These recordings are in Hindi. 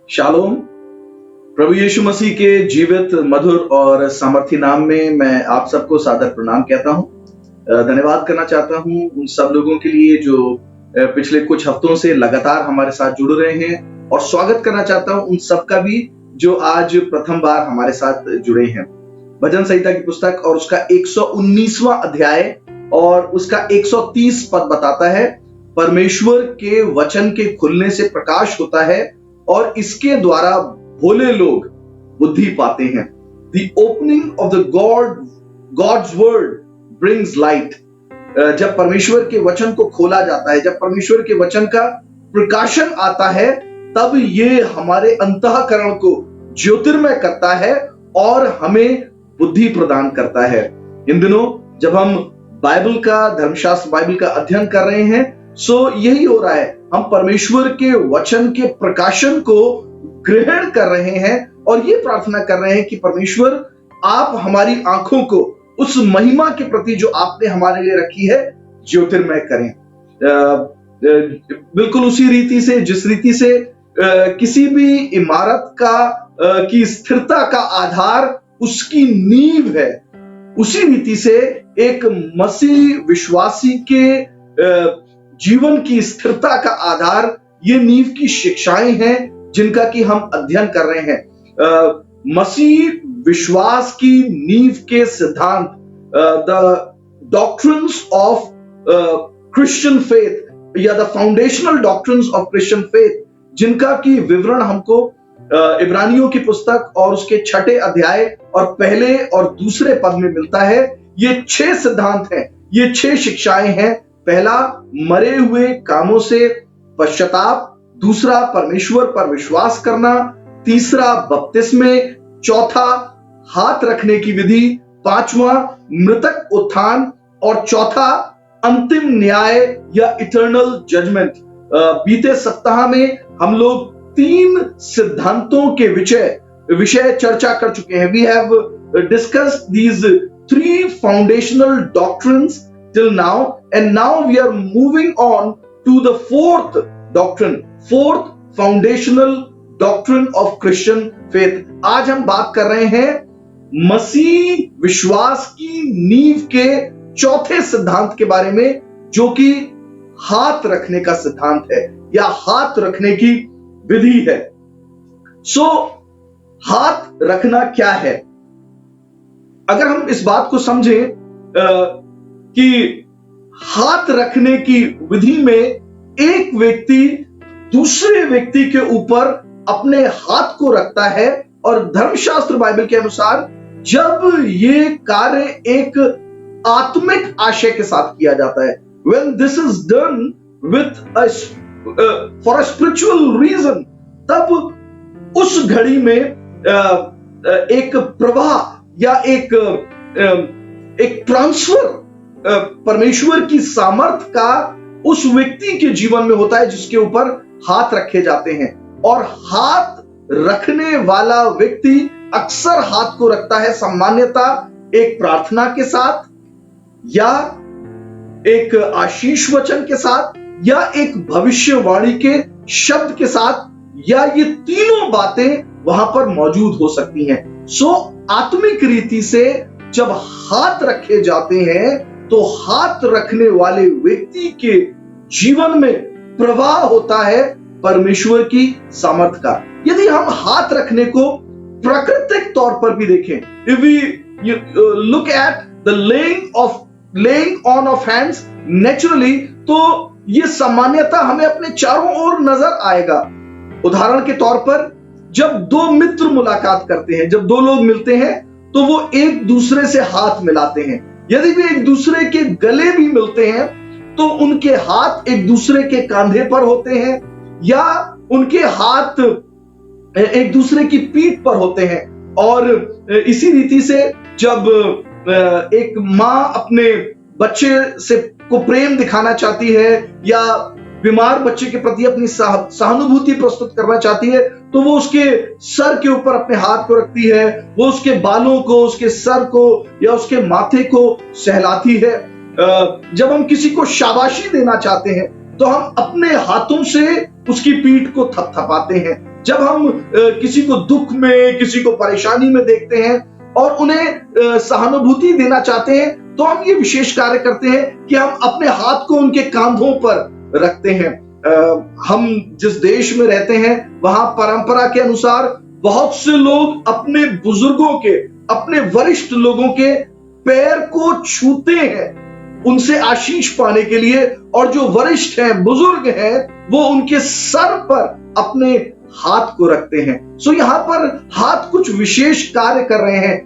शालोम। प्रभु यीशु मसीह के जीवित, मधुर और सामर्थी नाम में मैं आप सबको सादर प्रणाम कहता हूं। धन्यवाद करना चाहता हूं उन सब लोगों के लिए जो पिछले कुछ हफ्तों से लगातार हमारे साथ जुड़ रहे हैं, और स्वागत करना चाहता हूं उन सब का भी जो आज प्रथम बार हमारे साथ जुड़े हैं। भजन संहिता की पुस्तक और उसका 119वां अध्याय और उसका 130 पद बताता है, परमेश्वर के वचन के खुलने से प्रकाश होता है और इसके द्वारा भोले लोग बुद्धि पाते हैं। The opening of the God's word brings light। जब परमेश्वर के वचन को खोला जाता है, जब परमेश्वर के वचन का प्रकाशन आता है, तब ये हमारे अंतःकरण को ज्योतिर्मय करता है और हमें बुद्धि प्रदान करता है। इन दिनों जब हम बाइबल का, धर्मशास्त्र बाइबल का अध्ययन कर रहे हैं, सो यही हो रहा है। हम परमेश्वर के वचन के प्रकाशन को ग्रहण कर रहे हैं और ये प्रार्थना कर रहे हैं कि परमेश्वर आप हमारी आंखों को उस महिमा के प्रति जो आपने हमारे लिए रखी है ज्योतिर्मय करें। बिल्कुल उसी रीति से, जिस रीति से किसी भी इमारत की स्थिरता का आधार उसकी नींव है, उसी रीति से एक मसीह विश्वासी के जीवन की स्थिरता का आधार ये नींव की शिक्षाएं हैं जिनका कि हम अध्ययन कर रहे हैं। मसीह विश्वास की नींव के सिद्धांत, the doctrines of Christian faith या the foundational doctrines of Christian faith, जिनका कि विवरण हमको इब्रानियों की पुस्तक और उसके 6 अध्याय और पहले और दूसरे पद में मिलता है। ये 6 सिद्धांत हैं, ये 6 शिक्षाएं हैं। पहला, मरे हुए कामों से पश्चाताप। दूसरा, परमेश्वर पर विश्वास करना। तीसरा, बपतिस्मे। चौथा, हाथ रखने की विधि। पांचवा, मृतक उत्थान। और चौथा, अंतिम न्याय या इटर्नल जजमेंट। बीते सप्ताह में हम लोग 3 सिद्धांतों के विषय चर्चा कर चुके हैं। We have discussed these 3 foundational doctrines till now, and now we are moving on to the 4th doctrine, 4th foundational doctrine of Christian faith। आज हम बात कर रहे हैं मसीह विश्वास की नींव के चौथे सिद्धांत के बारे में, जो कि हाथ रखने का सिद्धांत है या हाथ रखने की विधि है। हाथ रखना क्या है? अगर हम इस बात को समझें कि हाथ रखने की विधि में एक व्यक्ति दूसरे व्यक्ति के ऊपर अपने हाथ को रखता है, और धर्मशास्त्र बाइबल के अनुसार जब ये कार्य एक आत्मिक आशय के साथ किया जाता है, when this is done with for a spiritual reason, तब उस घड़ी में एक प्रवाह या एक ट्रांसफर परमेश्वर की सामर्थ का उस व्यक्ति के जीवन में होता है जिसके ऊपर हाथ रखे जाते हैं। और हाथ रखने वाला व्यक्ति अक्सर हाथ को रखता है सामान्यतः एक प्रार्थना के साथ, या एक आशीष वचन के साथ, या एक भविष्यवाणी के शब्द के साथ, या ये तीनों बातें वहां पर मौजूद हो सकती हैं। आत्मिक रीति से जब हाथ रखे जाते हैं तो हाथ रखने वाले व्यक्ति के जीवन में प्रवाह होता है परमेश्वर की सामर्थ का। यदि हम हाथ रखने को प्राकृतिक तौर पर भी देखें, if we look at the laying on of hands naturally, तो ये सामान्यतः हमें अपने चारों ओर नजर आएगा। उदाहरण के तौर पर, जब 2 मित्र मुलाकात करते हैं, जब 2 लोग मिलते हैं, तो वो एक दूसरे से हाथ मिलाते हैं। यदि वे एक दूसरे के गले भी मिलते हैं तो उनके हाथ एक दूसरे के कंधे पर होते हैं, या उनके हाथ एक दूसरे की पीठ पर होते हैं। और इसी रीति से जब एक माँ अपने बच्चे से को प्रेम दिखाना चाहती है या बीमार बच्चे के प्रति अपनी सहानुभूति प्रस्तुत करना चाहती है, तो वो उसके सर के ऊपर अपने हाथ को रखती है, वो उसके बालों को, उसके सर को या उसके माथे को सहलाती है। जब हम किसी को शाबाशी देना चाहते हैं तो हम अपने हाथों से उसकी पीठ को थपथपाते हैं। जब हम किसी को दुख में, किसी को परेशानी में देखते हैं और उन्हें सहानुभूति देना चाहते हैं, तो हम ये विशेष कार्य करते हैं कि हम अपने हाथ को उनके कांधों पर रखते हैं। हम जिस देश में रहते हैं वहां परंपरा के अनुसार बहुत से लोग अपने बुजुर्गों के, अपने वरिष्ठ लोगों के पैर को छूते हैं उनसे आशीष पाने के लिए, और जो वरिष्ठ हैं, बुजुर्ग हैं, वो उनके सर पर अपने हाथ को रखते हैं। सो यहां पर हाथ कुछ विशेष कार्य कर रहे हैं।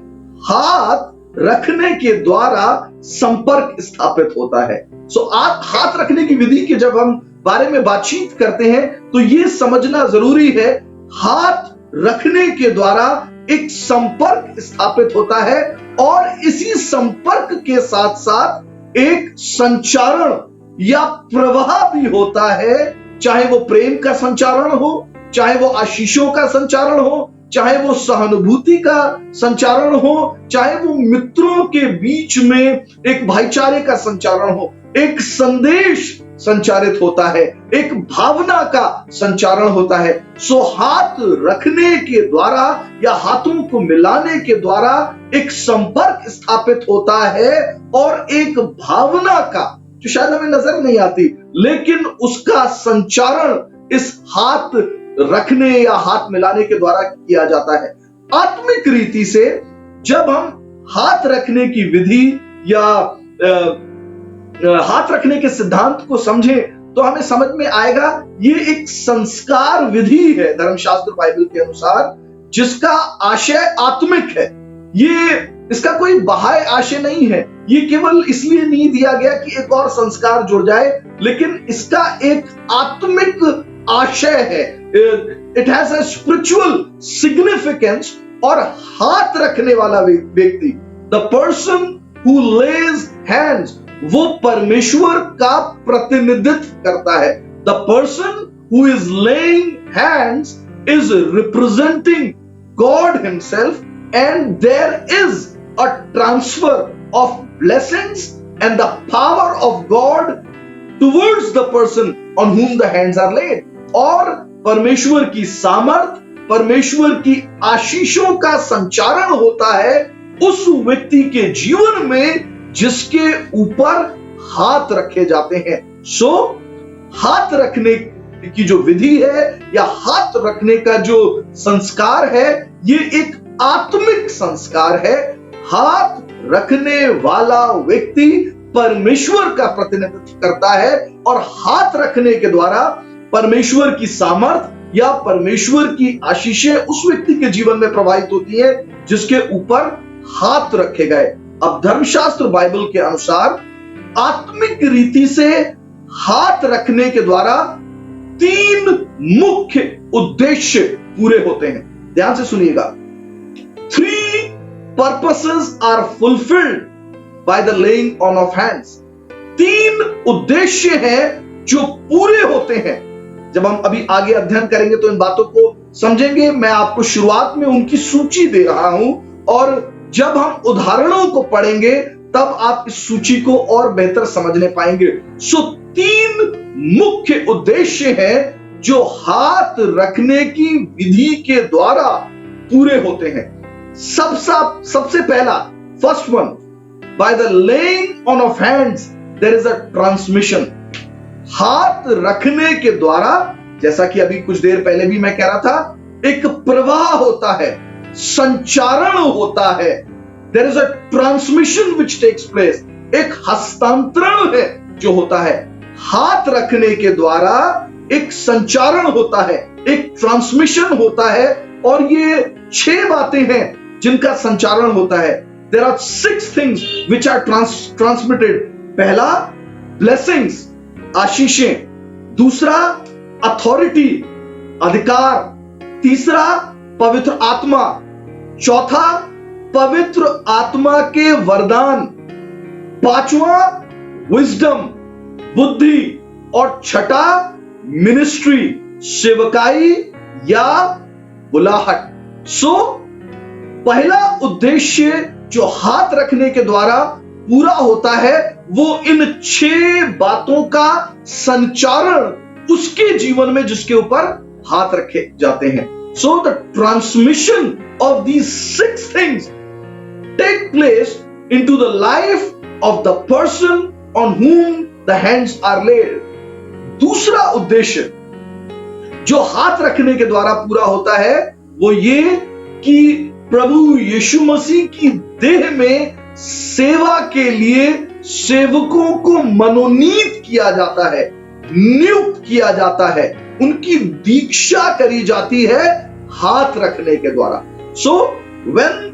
हाथ रखने के द्वारा संपर्क स्थापित होता है। सो हाथ रखने की विधि के जब हम बारे में बातचीत करते हैं तो यह समझना जरूरी है, हाथ रखने के द्वारा एक संपर्क स्थापित होता है और इसी संपर्क के साथ साथ एक संचारण या प्रवाह भी होता है, चाहे वो प्रेम का संचारण हो, चाहे वो आशीषों का संचारण हो, चाहे वो सहानुभूति का संचारण हो, चाहे वो मित्रों के बीच में एक भाईचारे का संचारण हो। एक संदेश संचारित होता है, एक भावना का संचारण होता है। सो हाथ रखने के द्वारा या हाथों को मिलाने के द्वारा एक संपर्क स्थापित होता है और एक भावना का, जो शायद हमें नजर नहीं आती, लेकिन उसका संचारण इस हाथ रखने या हाथ मिलाने के द्वारा किया जाता है। आत्मिक रीति से जब हम हाथ रखने की विधि या हाथ रखने के सिद्धांत को समझें तो हमें समझ में आएगा ये एक संस्कार विधि है धर्मशास्त्र बाइबल के अनुसार, जिसका आशय आत्मिक है। ये इसका कोई बाह्य आशय नहीं है, ये केवल इसलिए नहीं दिया गया कि एक और संस्कार जुड़ जाए, लेकिन इसका एक आत्मिक आशय है। It has a spiritual significance. और हाथ रखने वाला व्यक्ति, the person who lays hands, वो परमेश्वर का प्रतिनिधित्व करता है। The person who is laying hands is representing God himself, and there is a transfer of blessings and the power of God towards the person on whom the hands are laid। और परमेश्वर की सामर्थ, परमेश्वर की आशीषों का संचारण होता है उस व्यक्ति के जीवन में जिसके ऊपर हाथ रखे जाते हैं। सो हाथ रखने की जो विधि है या हाथ रखने का जो संस्कार है, ये एक आत्मिक संस्कार है। हाथ रखने वाला व्यक्ति परमेश्वर का प्रतिनिधित्व करता है और हाथ रखने के द्वारा परमेश्वर की सामर्थ या परमेश्वर की आशीषें उस व्यक्ति के जीवन में प्रवाहित होती है जिसके ऊपर हाथ रखे गए। अब धर्मशास्त्र बाइबल के अनुसार आत्मिक रीति से हाथ रखने के द्वारा 3 मुख्य उद्देश्य पूरे होते हैं। ध्यान से सुनिएगा। 3 purposes are fulfilled by the laying on of hands। 3 उद्देश्य हैं जो पूरे होते हैं। जब हम अभी आगे अध्ययन करेंगे तो इन बातों को समझेंगे। मैं आपको शुरुआत में उनकी सूची दे रहा हूं और जब हम उदाहरणों को पढ़ेंगे तब आप इस सूची को और बेहतर समझने पाएंगे। सो 3 मुख्य उद्देश्य हैं जो हाथ रखने की विधि के द्वारा पूरे होते हैं। सबसे पहला, first one, by the laying on of hands there is a transmission. हाथ रखने के द्वारा, जैसा कि अभी कुछ देर पहले भी मैं कह रहा था, एक प्रवाह होता है, संचारण होता है। There is a transmission which takes place. एक हस्तांतरण है जो होता है। हाथ रखने के द्वारा एक संचारण होता है, एक ट्रांसमिशन होता है, और ये 6 बातें हैं जिनका संचारण होता है। There are 6 things which are transmitted. पहला, ब्लेसिंग्स, आशीषें। दूसरा, अथॉरिटी, अधिकार। तीसरा, पवित्र आत्मा। चौथा, पवित्र आत्मा के वरदान। 5वां, विजडम, बुद्धि। और छठा, मिनिस्ट्री, सेवकाई या बुलाहट। सो पहला उद्देश्य जो हाथ रखने के द्वारा पूरा होता है वो इन 6 बातों का संचारण उसके जीवन में जिसके ऊपर हाथ रखे जाते हैं। So the transmission of these 6 things take place into the life of the person on whom the hands are laid। दूसरा उद्देश्य जो हाथ रखने के द्वारा पूरा होता है वो ये कि प्रभु यीशु मसीह की देह में सेवा के लिए सेवकों को मनोनीत किया जाता है, नियुक्त किया जाता है, उनकी दीक्षा करी जाती है हाथ रखने के द्वारा। So when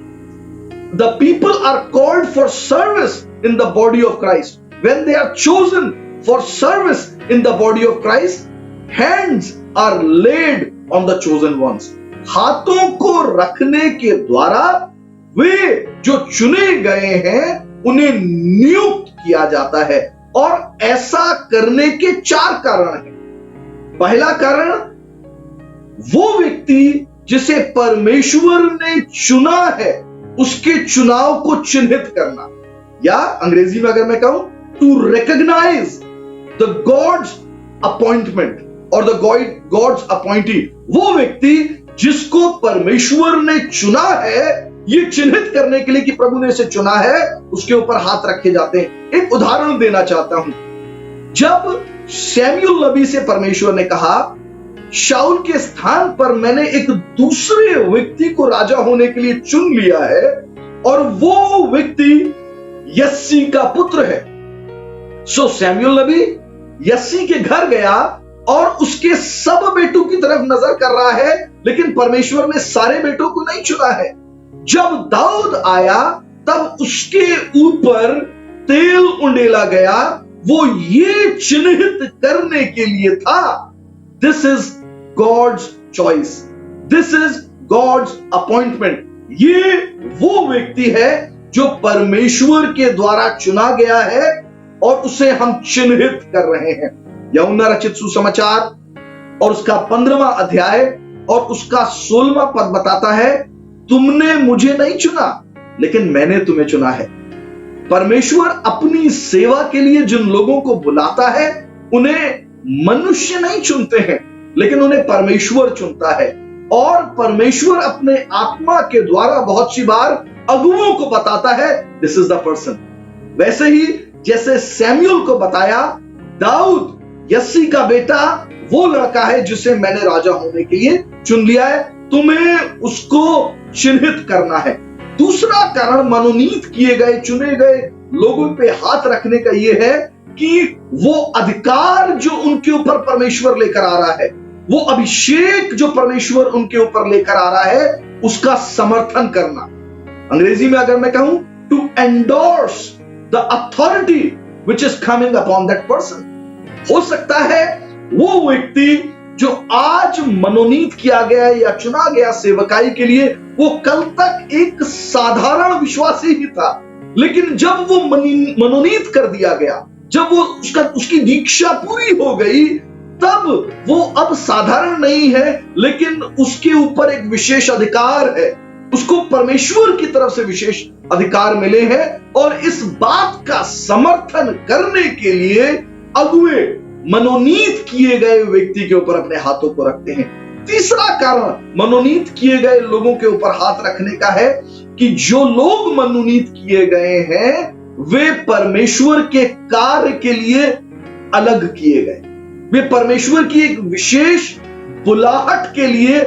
the people are called for service in the body of Christ, when they are chosen for service in the body of Christ, hands are laid on the chosen ones। हाथों को रखने के द्वारा वे जो चुने गए हैं उन्हें नियुक्त किया जाता है। और ऐसा करने के 4 कारण हैं। पहला कारण, वो व्यक्ति जिसे परमेश्वर ने चुना है उसके चुनाव को चिन्हित करना, या अंग्रेजी में अगर मैं कहूं to recognize the God's appointment और द गॉड्स अपॉइंटी। वो व्यक्ति जिसको परमेश्वर ने चुना है, ये चिन्हित करने के लिए कि प्रभु ने इसे चुना है, उसके ऊपर हाथ रखे जाते हैं। एक उदाहरण देना चाहता हूं। जब सैमुअल नबी से परमेश्वर ने कहा शाऊल के स्थान पर मैंने एक दूसरे व्यक्ति को राजा होने के लिए चुन लिया है और वो व्यक्ति यस्सी का पुत्र है। सो सैमुअल नबी यस्सी के घर गया और उसके सब बेटों की तरफ नजर कर रहा है, लेकिन परमेश्वर ने सारे बेटों को नहीं चुना है। जब दाऊद आया तब उसके ऊपर तेल उंडेला गया, वो ये चिन्हित करने के लिए था, this is God's choice, this is God's appointment. ये वो व्यक्ति है जो परमेश्वर के द्वारा चुना गया है और उसे हम चिन्हित कर रहे हैं। यूहन्ना रचित सुसमाचार और उसका 15वां अध्याय और उसका 16वां पद बताता है, तुमने मुझे नहीं चुना लेकिन मैंने तुम्हें चुना है। परमेश्वर अपनी सेवा के लिए जिन लोगों को बुलाता है उन्हें मनुष्य नहीं चुनते हैं, लेकिन उन्हें परमेश्वर चुनता है। और परमेश्वर अपने आत्मा के द्वारा बहुत सी बार अगुओं को बताता है, दिस इज द पर्सन। वैसे ही जैसे सैमुअल को बताया, दाऊद यस्सी का बेटा वो लड़का है जिसे मैंने राजा होने के लिए चुन लिया है, तुम्हें उसको चिन्हित करना है। दूसरा कारण मनोनीत किए गए चुने गए लोगों पे हाथ रखने का यह है कि वो अधिकार जो उनके ऊपर परमेश्वर लेकर आ रहा है, वो अभिषेक जो परमेश्वर उनके ऊपर लेकर आ रहा है, उसका समर्थन करना। अंग्रेजी में अगर मैं कहूं, to endorse the authority which is coming upon that person. हो सकता है वो व्यक्ति जो आज मनोनीत किया गया या चुना गया सेवकाई के लिए, वो कल तक एक साधारण विश्वासी ही था, लेकिन जब वो मनोनीत कर दिया गया, जब वो उसकी दीक्षा पूरी हो गई, तब वो अब साधारण नहीं है, लेकिन उसके ऊपर एक विशेष अधिकार है, उसको परमेश्वर की तरफ से विशेष अधिकार मिले हैं। और इस बात का समर्थन करने के लिए अगुए मनोनीत किए गए व्यक्ति के ऊपर अपने हाथों को रखते हैं। तीसरा कारण मनोनीत किए गए लोगों के ऊपर हाथ रखने का है कि जो लोग मनोनीत किए गए हैं वे परमेश्वर के कार्य के लिए अलग किए गए, वे परमेश्वर की एक विशेष बुलाहट के लिए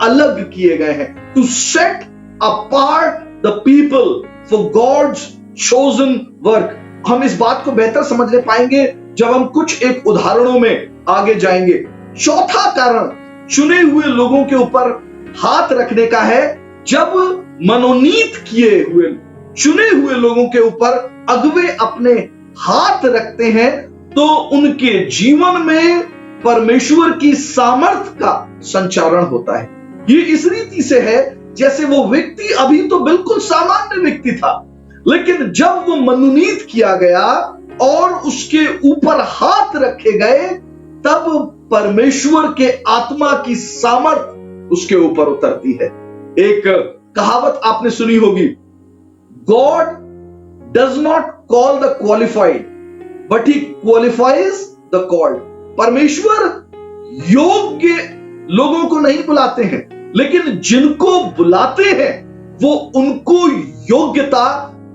अलग किए गए हैं। To set apart the people for God's chosen work. हम इस बात को बेहतर समझने पाएंगे जब हम कुछ एक उदाहरणों में आगे जाएंगे। चौथा कारण चुने हुए लोगों के ऊपर हाथ रखने का है, जब मनोनीत किए हुए चुने हुए लोगों के ऊपर अगुवे अपने हाथ रखते हैं तो उनके जीवन में परमेश्वर की सामर्थ का संचारण होता है। ये इस रीति से है जैसे वो व्यक्ति अभी तो बिल्कुल सामान्य व्यक्ति था, लेकिन जब वो मनोनीत किया गया और उसके ऊपर हाथ रखे गए, तब परमेश्वर के आत्मा की सामर्थ उसके ऊपर उतरती है। एक कहावत आपने सुनी होगी, God does not call the qualified but he qualifies the called. परमेश्वर योग्य लोगों को नहीं बुलाते हैं, लेकिन जिनको बुलाते हैं वो उनको योग्यता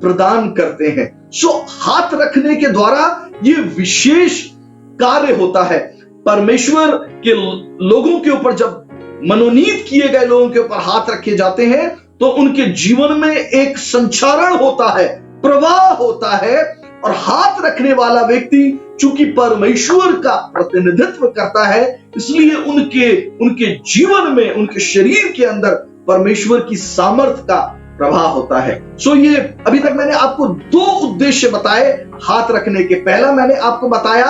प्रदान करते हैं। सो हाथ रखने के द्वारा ये विशेष कार्य होता है। परमेश्वर के लोगों के ऊपर जब मनोनीत किए गए लोगों के ऊपर हाथ रखे जाते हैं तो उनके जीवन में एक संचारण होता है, प्रवाह होता है। और हाथ रखने वाला व्यक्ति चूंकि परमेश्वर का प्रतिनिधित्व करता है, इसलिए उनके जीवन में, उनके शरीर के अंदर परमेश्वर की सामर्थ का प्रभाव होता है। सो ये अभी तक मैंने आपको दो उद्देश्य बताए हाथ रखने के। पहला मैंने आपको बताया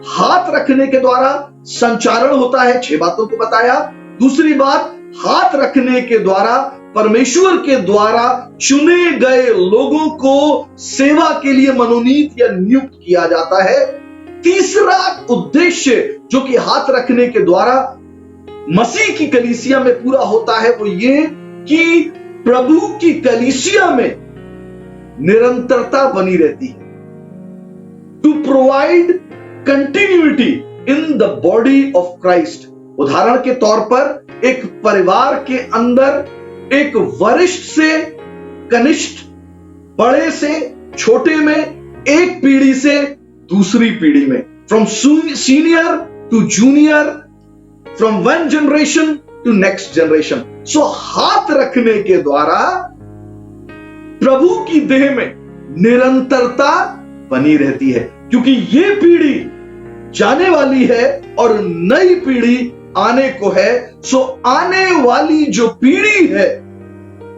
हाथ रखने के द्वारा संचारण होता है, 6 बातों को बताया। दूसरी बात, हाथ रखने के द्वारा परमेश्वर के द्वारा चुने गए लोगों को सेवा के लिए मनोनीत या नियुक्त किया जाता है। तीसरा उद्देश्य जो कि हाथ रखने के द्वारा मसीह की कलीसिया में पूरा होता है वो ये कि प्रभु की कलीसिया में निरंतरता बनी रहती है। To provide continuity in the body of Christ. उदाहरण के तौर पर एक परिवार के अंदर एक वरिष्ठ से कनिष्ठ, बड़े से छोटे में, एक पीढ़ी से दूसरी पीढ़ी में, from senior to junior, from one generation to next generation. So हाथ रखने के द्वारा प्रभु की देह में निरंतरता बनी रहती है, क्योंकि ये पीढ़ी जाने वाली है और नई पीढ़ी आने को है। सो आने वाली जो पीढ़ी है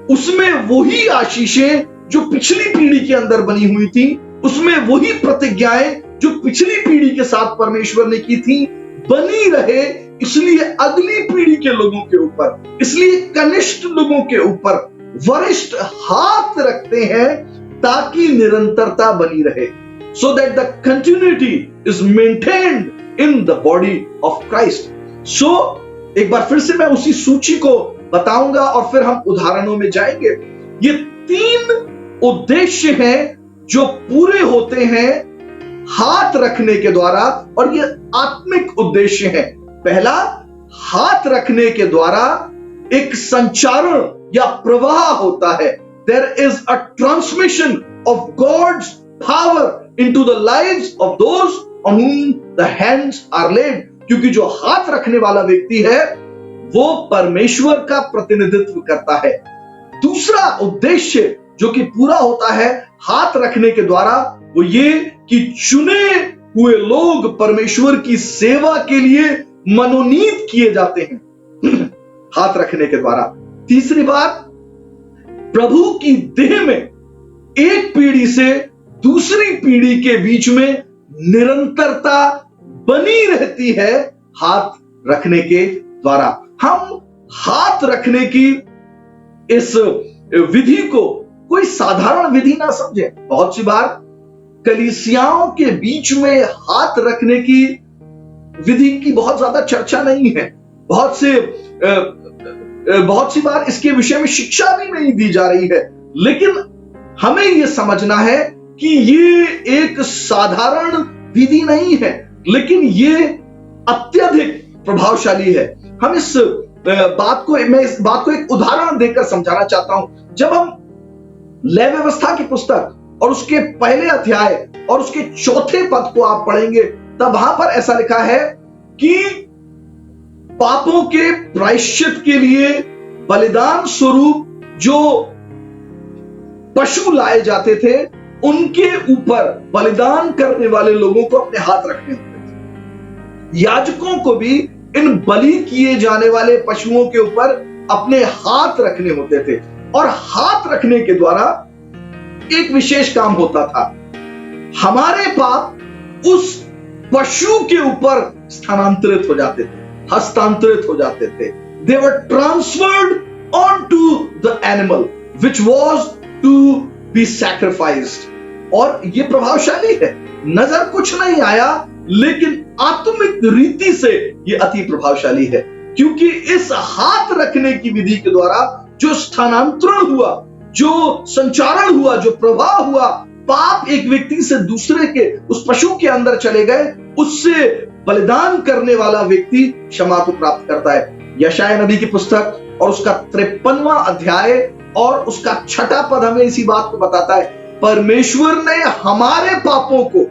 उसमें वही आशीषें जो पिछली पीढ़ी के अंदर बनी हुई थी, उसमें वही प्रतिज्ञाएं जो पिछली पीढ़ी के साथ परमेश्वर ने की थी बनी रहे। इसलिए अगली पीढ़ी के लोगों के ऊपर, इसलिए कनिष्ठ लोगों के ऊपर वरिष्ठ हाथ रखते हैं ताकि निरंतरता बनी रहे, so that the continuity is maintained in the body of Christ. So एक बार फिर से मैं उसी सूची को बताऊंगा और फिर हम उदाहरणों में जाएंगे। ये 3 उद्देश्य हैं जो पूरे होते हैं हाथ रखने के द्वारा, और ये आत्मिक उद्देश्य हैं। पहला, हाथ रखने के द्वारा एक संचारण या प्रवाह होता है। There is a transmission of God's power into the lives of those on whom the hands are laid. क्योंकि जो हाथ रखने वाला व्यक्ति है वो परमेश्वर का प्रतिनिधित्व करता है। दूसरा उद्देश्य जो कि पूरा होता है हाथ रखने के द्वारा वो ये कि चुने हुए लोग परमेश्वर की सेवा के लिए मनोनीत किए जाते हैं हाथ रखने के द्वारा। तीसरी बात, प्रभु की देह में एक पीढ़ी से दूसरी पीढ़ी के बीच में निरंतरता बनी रहती है हाथ रखने के द्वारा। हम हाथ रखने की इस विधि को कोई साधारण विधि ना समझे। बहुत सी बार कलीसियाओं के बीच में हाथ रखने की विधि की बहुत ज्यादा चर्चा नहीं है। बहुत सी बार इसके विषय में शिक्षा भी नहीं दी जा रही है। लेकिन हमें यह समझना है कि ये एक साधारण विधि नहीं है, लेकिन ये अत्यधिक प्रभावशाली है। हम इस बात को एक उदाहरण देकर समझाना चाहता हूं। जब हम लय व्यवस्था की पुस्तक और उसके पहले अध्याय और उसके चौथे पद को आप पढ़ेंगे, तब वहां पर ऐसा लिखा है कि पापों के प्रायश्चित के लिए बलिदान स्वरूप जो पशु लाए जाते थे उनके ऊपर बलिदान करने वाले लोगों को अपने हाथ रखने होते थे। याजकों को भी इन बलि किए जाने वाले पशुओं के ऊपर अपने हाथ रखने होते थे, और हाथ रखने के द्वारा एक विशेष काम होता था। हमारे पाप उस पशु के ऊपर स्थानांतरित हो जाते थे, हस्तांतरित हो जाते थे। They were transferred onto the animal which was to be sacrificed. और ये प्रभावशाली है। नजर कुछ नहीं आया, लेकिन आत्मिक रीति से ये अति प्रभावशाली है, क्योंकि इस हाथ रखने की विधि के द्वारा जो स्थानांतरण हुआ, जो संचारण हुआ, जो प्रवाह हुआ, पाप एक व्यक्ति से दूसरे के उस पशु के अंदर चले गए, उससे बलिदान करने वाला व्यक्ति क्षमा को प्राप्त करता है। यशायाह नबी की पुस्तक और उसका 53वां अध्याय और उसका 6ठा पद हमें इसी बात को बताता है। परमेश्वर ने हमारे पापों को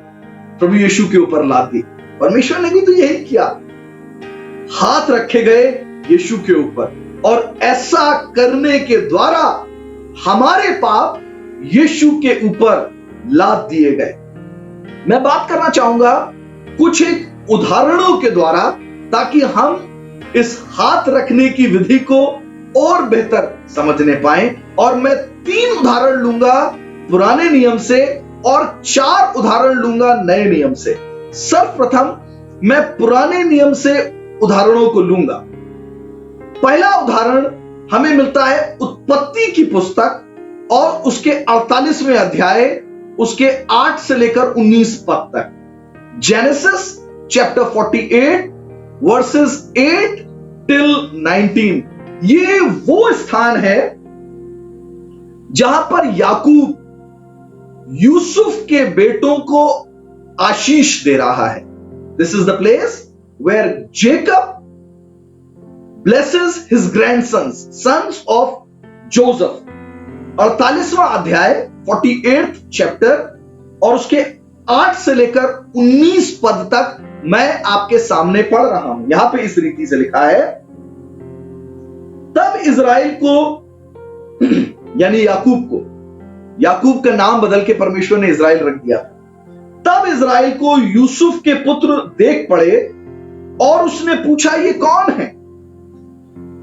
प्रभु यीशु के ऊपर लाद दी। परमेश्वर ने भी तो यही किया, हाथ रखे गए यीशु के ऊपर, और ऐसा करने के द्वारा हमारे पाप यीशु के ऊपर लाद दिए गए। मैं बात करना चाहूंगा कुछ एक उदाहरणों के द्वारा, ताकि हम इस हाथ रखने की विधि को और बेहतर समझने पाए। और मैं 3 उदाहरण लूंगा पुराने नियम से और 4 उदाहरण लूंगा नए नियम से। सर्वप्रथम मैं पुराने नियम से उदाहरणों को लूंगा। पहला उदाहरण हमें मिलता है उत्पत्ति की पुस्तक और उसके 48वें अध्याय, उसके 8 से लेकर 19 पद तक। Genesis chapter 48 versus 8 till 19। ये वो स्थान है जहां पर याकूब यूसुफ के बेटों को आशीष दे रहा है। This is the place where Jacob blesses his grandsons, sons of Joseph. 48वां अध्याय 48th चैप्टर और उसके 8 से लेकर 19 पद तक मैं आपके सामने पढ़ रहा हूं। यहां पे इस रीति से लिखा है, तब इजराइल को यानी याकूब का नाम बदल के परमेश्वर ने इजराइल रख दिया। तब इजराइल को यूसुफ के पुत्र देख पड़े और उसने पूछा, ये कौन है?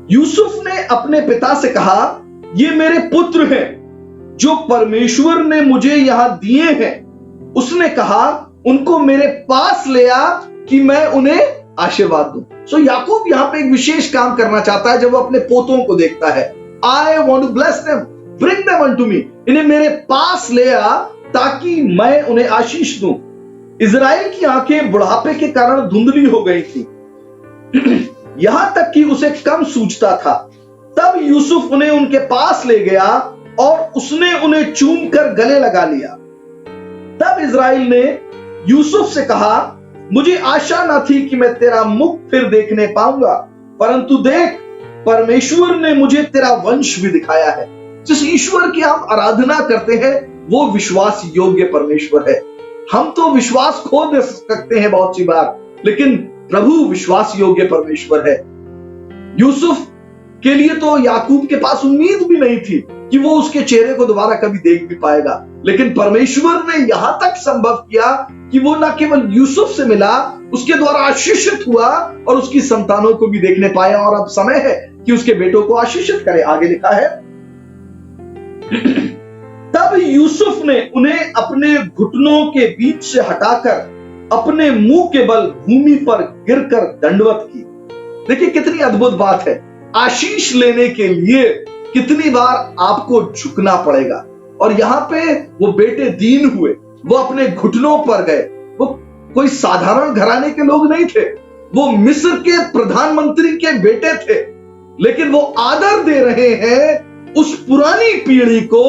यूसुफ ने अपने पिता से कहा, ये मेरे पुत्र हैं जो परमेश्वर ने मुझे यहां दिए हैं। उसने कहा, उनको मेरे पास ले आ कि मैं उन्हें आशीर्वाद दूं। सो याकूब यहां पे एक विशेष काम करना चाहता है। जब वो अपने पोतों को देखता है, I want to bless them, bring them unto me, इन्हें मेरे पास ले आ ताकि मैं उन्हें आशीष दूं। इजराइल की आंखें बुढ़ापे के कारण धुंधली हो गई थी, यहां तक कि उसे कम सूझता था। तब यूसुफ उन्हें उनके पास ले गया और उसने उन्हें चूम कर गले लगा लिया। तब इजराइल ने यूसुफ से कहा, मुझे आशा न थी कि मैं तेरा मुख फिर देखने पाऊंगा, परंतु देख, परमेश्वर ने मुझे तेरा वंश भी दिखाया है। जिस ईश्वर की हम आराधना करते हैं वो विश्वास योग्य परमेश्वर है। हम तो विश्वास खो दे सकते हैं बहुत सी बार, लेकिन प्रभु विश्वास योग्य परमेश्वर है। यूसुफ के लिए तो याकूब के पास उम्मीद भी नहीं थी कि वो उसके चेहरे को दोबारा कभी देख भी पाएगा, लेकिन परमेश्वर ने यहां तक संभव किया कि वो न केवल यूसुफ से मिला, उसके द्वारा आशीषित हुआ और उसकी संतानों को भी देखने पाया। और अब समय है कि उसके बेटों को आशीषित करे। आगे लिखा है, तब यूसुफ ने उन्हें अपने घुटनों के बीच से हटाकर अपने मुंह के बल भूमि पर गिरकर दंडवत की। देखिए कितनी अद्भुत बात है। आशीष लेने के लिए कितनी बार आपको झुकना पड़ेगा। और यहां पे वो बेटे दीन हुए, वो अपने घुटनों पर गए। वो कोई साधारण घराने के लोग नहीं थे, वो मिस्र के प्रधानमंत्री के बेटे थे, लेकिन वो आदर दे रहे हैं उस पुरानी पीढ़ी को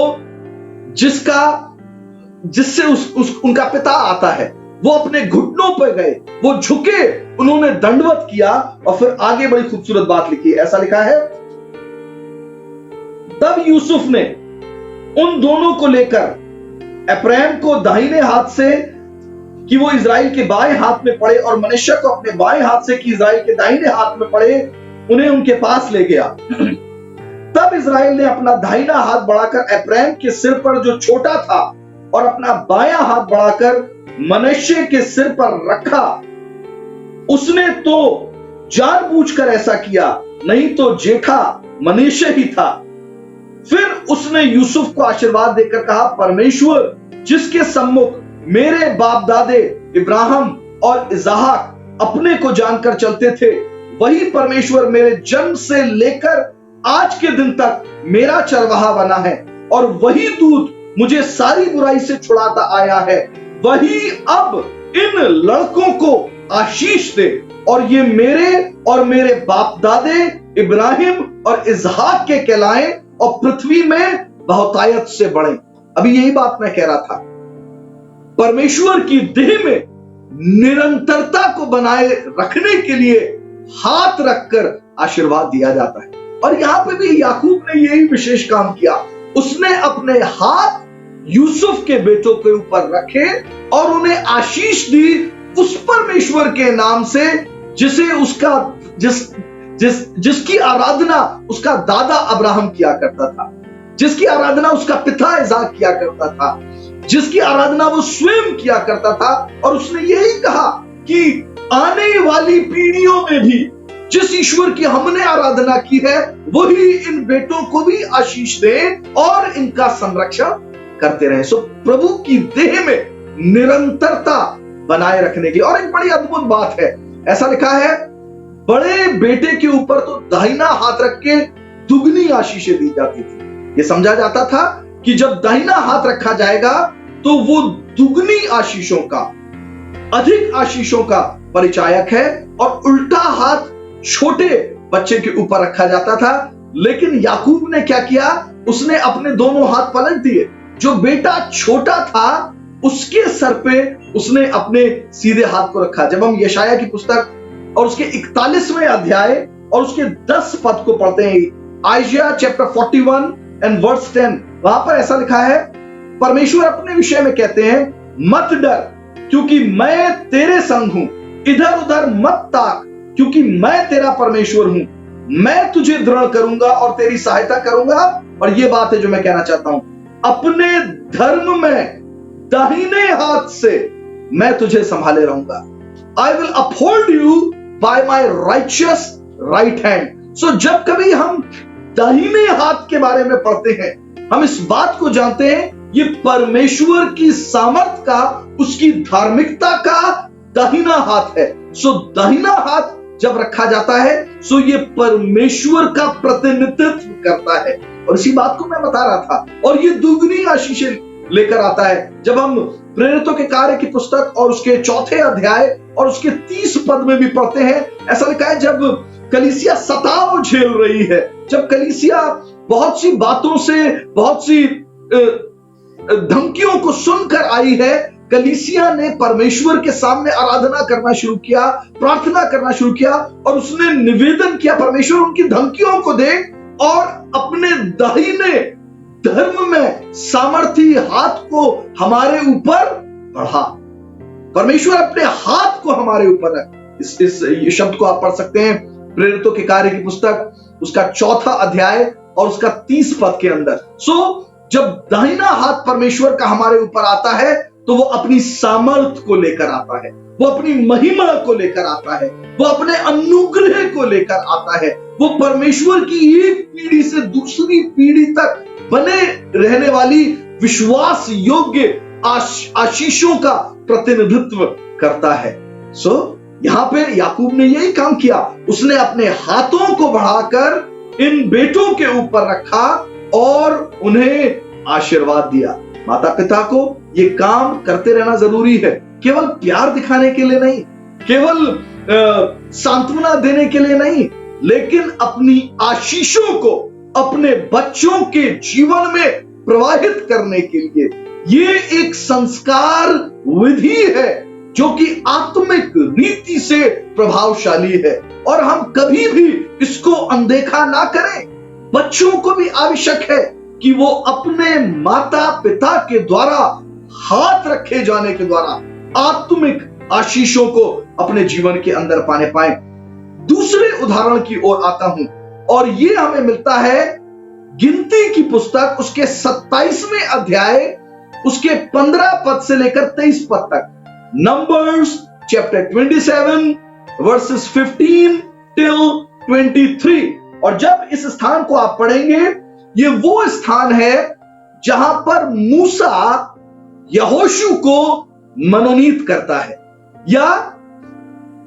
जिससे उनका पिता आता है। वो अपने घुटनों पर गए, वो झुके, उन्होंने दंडवत किया। और फिर आगे बड़ी खूबसूरत बात लिखी, ऐसा लिखा है, तब यूसुफ ने उन दोनों को लेकर एप्रैम को दाहिने हाथ से कि वो इजराइल के बाएं हाथ में पड़े और मनश्शे को अपने बाएं हाथ से कि इजराइल के दाहिने हाथ में पड़े, उन्हें उनके पास ले गया। तब इजराइल ने अपना दाहिना हाथ बढ़ाकर एप्रैम के सिर पर जो छोटा था और अपना बायां हाथ बढ़ाकर मनश्शे के सिर पर रखा। उसने तो जानबूझकर ऐसा किया, नहीं तो जेठा मनश्शे ही था। फिर उसने यूसुफ को आशीर्वाद देकर कहा, परमेश्वर जिसके सम्मुख मेरे बाप दादे इब्राहिम और इसहाक अपने को जानकर चलते थे, वही परमेश्वर मेरे जन्म से लेकर आज के दिन तक मेरा चरवाहा बना है, और वही दूत मुझे सारी बुराई से छुड़ाता आया है। वही अब इन लड़कों को आशीष दे और ये मेरे और मेरे बाप दादे इब्राहिम और इसहाक के कहलाएं और पृथ्वी में बहुतायत से बढ़े। अभी यही बात मैं कह रहा था। परमेश्वर की देह में निरंतरता को बनाए रखने के लिए हाथ रखकर आशीर्वाद दिया जाता है। और यहां पे भी याकूब ने यही विशेष काम किया, उसने अपने हाथ यूसुफ के बेटों के ऊपर रखे और उन्हें आशीष दी उस परमेश्वर के नाम से जिसे उसका जिसकी आराधना उसका दादा अब्राहम किया करता था, जिसकी आराधना उसका पिता इसाक किया करता था, जिसकी आराधना वो स्वयं किया करता था। और उसने यही कहा कि आने वाली पीढ़ियों में भी जिस ईश्वर की हमने आराधना की है वही इन बेटों को भी आशीष दे और इनका संरक्षण करते रहे। सो प्रभु की देह में निरंतरता बनाए रखने की। और एक बड़ी अद्भुत बात है, ऐसा लिखा है बड़े बेटे के ऊपर तो दाहिना हाथ रख के दुगनी आशीषें दी जाती थी। ये समझा जाता था कि जब दाहिना हाथ रखा जाएगा तो वो दुगनी आशीषों का, अधिक आशीषों का परिचायक है, और उल्टा हाथ छोटे बच्चे के ऊपर रखा जाता था। लेकिन याकूब ने क्या किया, उसने अपने दोनों हाथ पलट दिए। जो बेटा छोटा था उसके सर पे उसने अपने सीधे हाथ को रखा। जब हम यशाया की पुस्तक और उसके 41वें अध्याय और उसके 10 पद को पढ़ते हैं, आइजिया चैप्टर 41 एंड वर्स 10, वहां पर ऐसा लिखा है, परमेश्वर अपने विषय में कहते हैं, मत डर क्योंकि मैं तेरे संग हूं, इधर उधर मत ताक क्योंकि मैं तेरा परमेश्वर हूं, मैं तुझे दृढ़ करूंगा और तेरी सहायता करूंगा। और ये बात है जो मैं कहना चाहता हूं, अपने धर्म में दाहिने हाथ से मैं तुझे संभाले रहूंगा। I will uphold you by my righteous right hand. So जब कभी हम दाहिने हाथ के बारे में पढ़ते हैं, हम इस बात को जानते हैं ये परमेश्वर की सामर्थ का, उसकी धार्मिकता का दाहिना हाथ है। सो दाहिना हाथ जब रखा जाता है सो ये परमेश्वर का प्रतिनिधित्व करता है। और इसी बात को मैं बता रहा था। और ये दुगनी आशीषें लेकर आता है। जब हम प्रेरितों के कार्य की पुस्तक और उसके 4 अध्याय और उसके 30 पद में भी पढ़ते हैं, ऐसा लिखा है, जब कलीसिया सताव झेल रही है, जब कलीसिया बहुत सी बातों से, बहुत सी धमकियों को सुनकर आई है, कलीसिया ने परमेश्वर के सामने आराधना करना शुरू किया, प्रार्थना करना शुरू किया और उसने निवेदन किया परमेश्वर उनकी धमकियों को देख और अपने दाहिने धर्म में सामर्थी हाथ को हमारे ऊपर बढ़ा। परमेश्वर अपने हाथ को हमारे ऊपर रख। इस शब्द को आप पढ़ सकते हैं प्रेरितों के कार्य की पुस्तक उसका 4 अध्याय और उसका 30 पद के अंदर। जब दाहिना हाथ परमेश्वर का हमारे ऊपर आता है तो वो अपनी सामर्थ को लेकर आता है, वो अपनी महिमा को लेकर आता है, वो अपने अनुग्रह को लेकर आता है, वो परमेश्वर की एक पीढ़ी से दूसरी पीढ़ी तक बने रहने वाली विश्वास योग्य आशीषों का प्रतिनिधित्व करता है। यहां पे याकूब ने यही काम किया, उसने अपने हाथों को बढ़ाकर इन बेटों के ऊपर रखा और उन्हें आशीर्वाद दिया। माता पिता को ये काम करते रहना जरूरी है, केवल प्यार दिखाने के लिए नहीं, केवल सांत्वना देने के लिए नहीं, लेकिन अपनी आशीषों को अपने बच्चों के जीवन में प्रवाहित करने के लिए। ये एक संस्कार विधि है जो कि आत्मिक रीति से प्रभावशाली है और हम कभी भी इसको अनदेखा ना करें। बच्चों को भी आवश्यक है कि वो अपने माता पिता के द्वारा हाथ रखे जाने के द्वारा आत्मिक आशीषों को अपने जीवन के अंदर पाने पाए। दूसरे उदाहरण की ओर आता हूं और ये हमें मिलता है गिनती की पुस्तक उसके 27वें अध्याय उसके 15 पद से लेकर 23 पद तक। Numbers chapter 27 versus 15 till 23। और जब इस स्थान को आप पढ़ेंगे, ये वो स्थान है जहां पर मूसा यहोशू को मनोनीत करता है या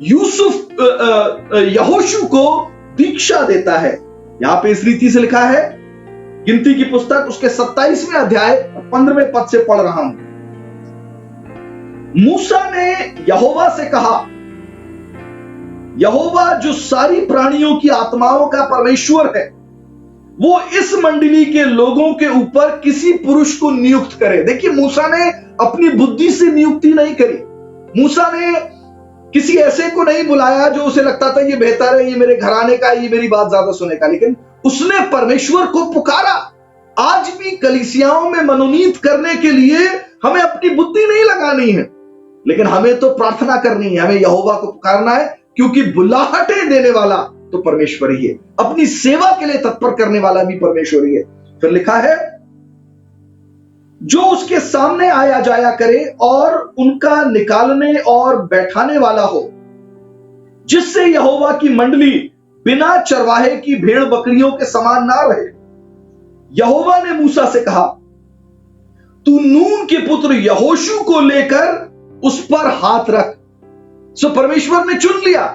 यूसुफ यहोशू को दीक्षा देता है। यहां पे इस रीति से लिखा है, गिनती की पुस्तक उसके 27वें अध्याय 15वें पद से पढ़ रहा हूं। मूसा ने यहोवा से कहा, यहोवा जो सारी प्राणियों की आत्माओं का परमेश्वर है, वो इस मंडली के लोगों के ऊपर किसी पुरुष को नियुक्त करे। देखिए, मूसा ने अपनी बुद्धि से नियुक्ति नहीं करी। मूसा ने किसी ऐसे को नहीं बुलाया जो उसे लगता था ये बेहतर है, ये मेरे घराने का, ये मेरी बात ज्यादा सुनेगा, लेकिन उसने परमेश्वर को पुकारा। आज भी कलीसियाओं में मनोनीत करने के लिए हमें अपनी बुद्धि नहीं लगानी है, लेकिन हमें तो प्रार्थना करनी है, हमें यहोवा को पुकारना है, क्योंकि बुलाहटें देने वाला तो परमेश्वर ही है, अपनी सेवा के लिए तत्पर करने वाला भी परमेश्वर ही है। फिर लिखा है, जो उसके सामने आया जाया करे और उनका निकालने और बैठाने वाला हो, जिससे यहोवा की मंडली बिना चरवाहे की भेड़ बकरियों के समान ना रहे। यहोवा ने मूसा से कहा, तू नून के पुत्र यहोशू को लेकर उस पर हाथ रख। सो परमेश्वर ने चुन लिया,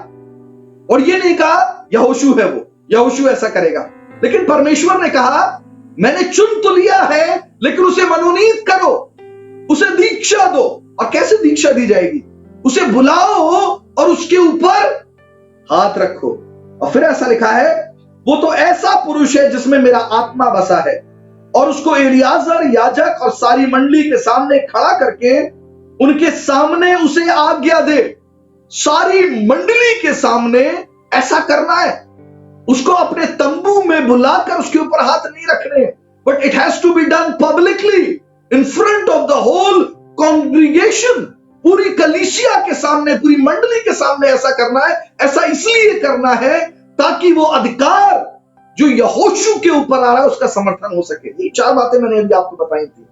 और ये नहीं कहा यहोशू है वो, यहोशू ऐसा करेगा, लेकिन परमेश्वर ने कहा मैंने चुन तो लिया है, लेकिन उसे मनोनीत करो, उसे दीक्षा दो। और कैसे दीक्षा दी जाएगी? उसे बुलाओ और उसके ऊपर हाथ रखो। और फिर ऐसा लिखा है, वो तो ऐसा पुरुष है जिसमें मेरा आत्मा बसा है, और उसको एलियाजर याजक और सारी मंडली के सामने खड़ा करके उनके सामने उसे आज्ञा दे। सारी मंडली के सामने ऐसा करना है, उसको अपने तंबू में बुलाकर उसके ऊपर हाथ नहीं रखने, but it has to be done publicly in front of the whole congregation. पूरी कलीसिया के सामने, पूरी मंडली के सामने ऐसा करना है। ऐसा इसलिए करना है ताकि वो अधिकार जो यहोशू के ऊपर आ रहा है उसका समर्थन हो सके। ये 4 बातें मैंने अभी आपको बताई थी,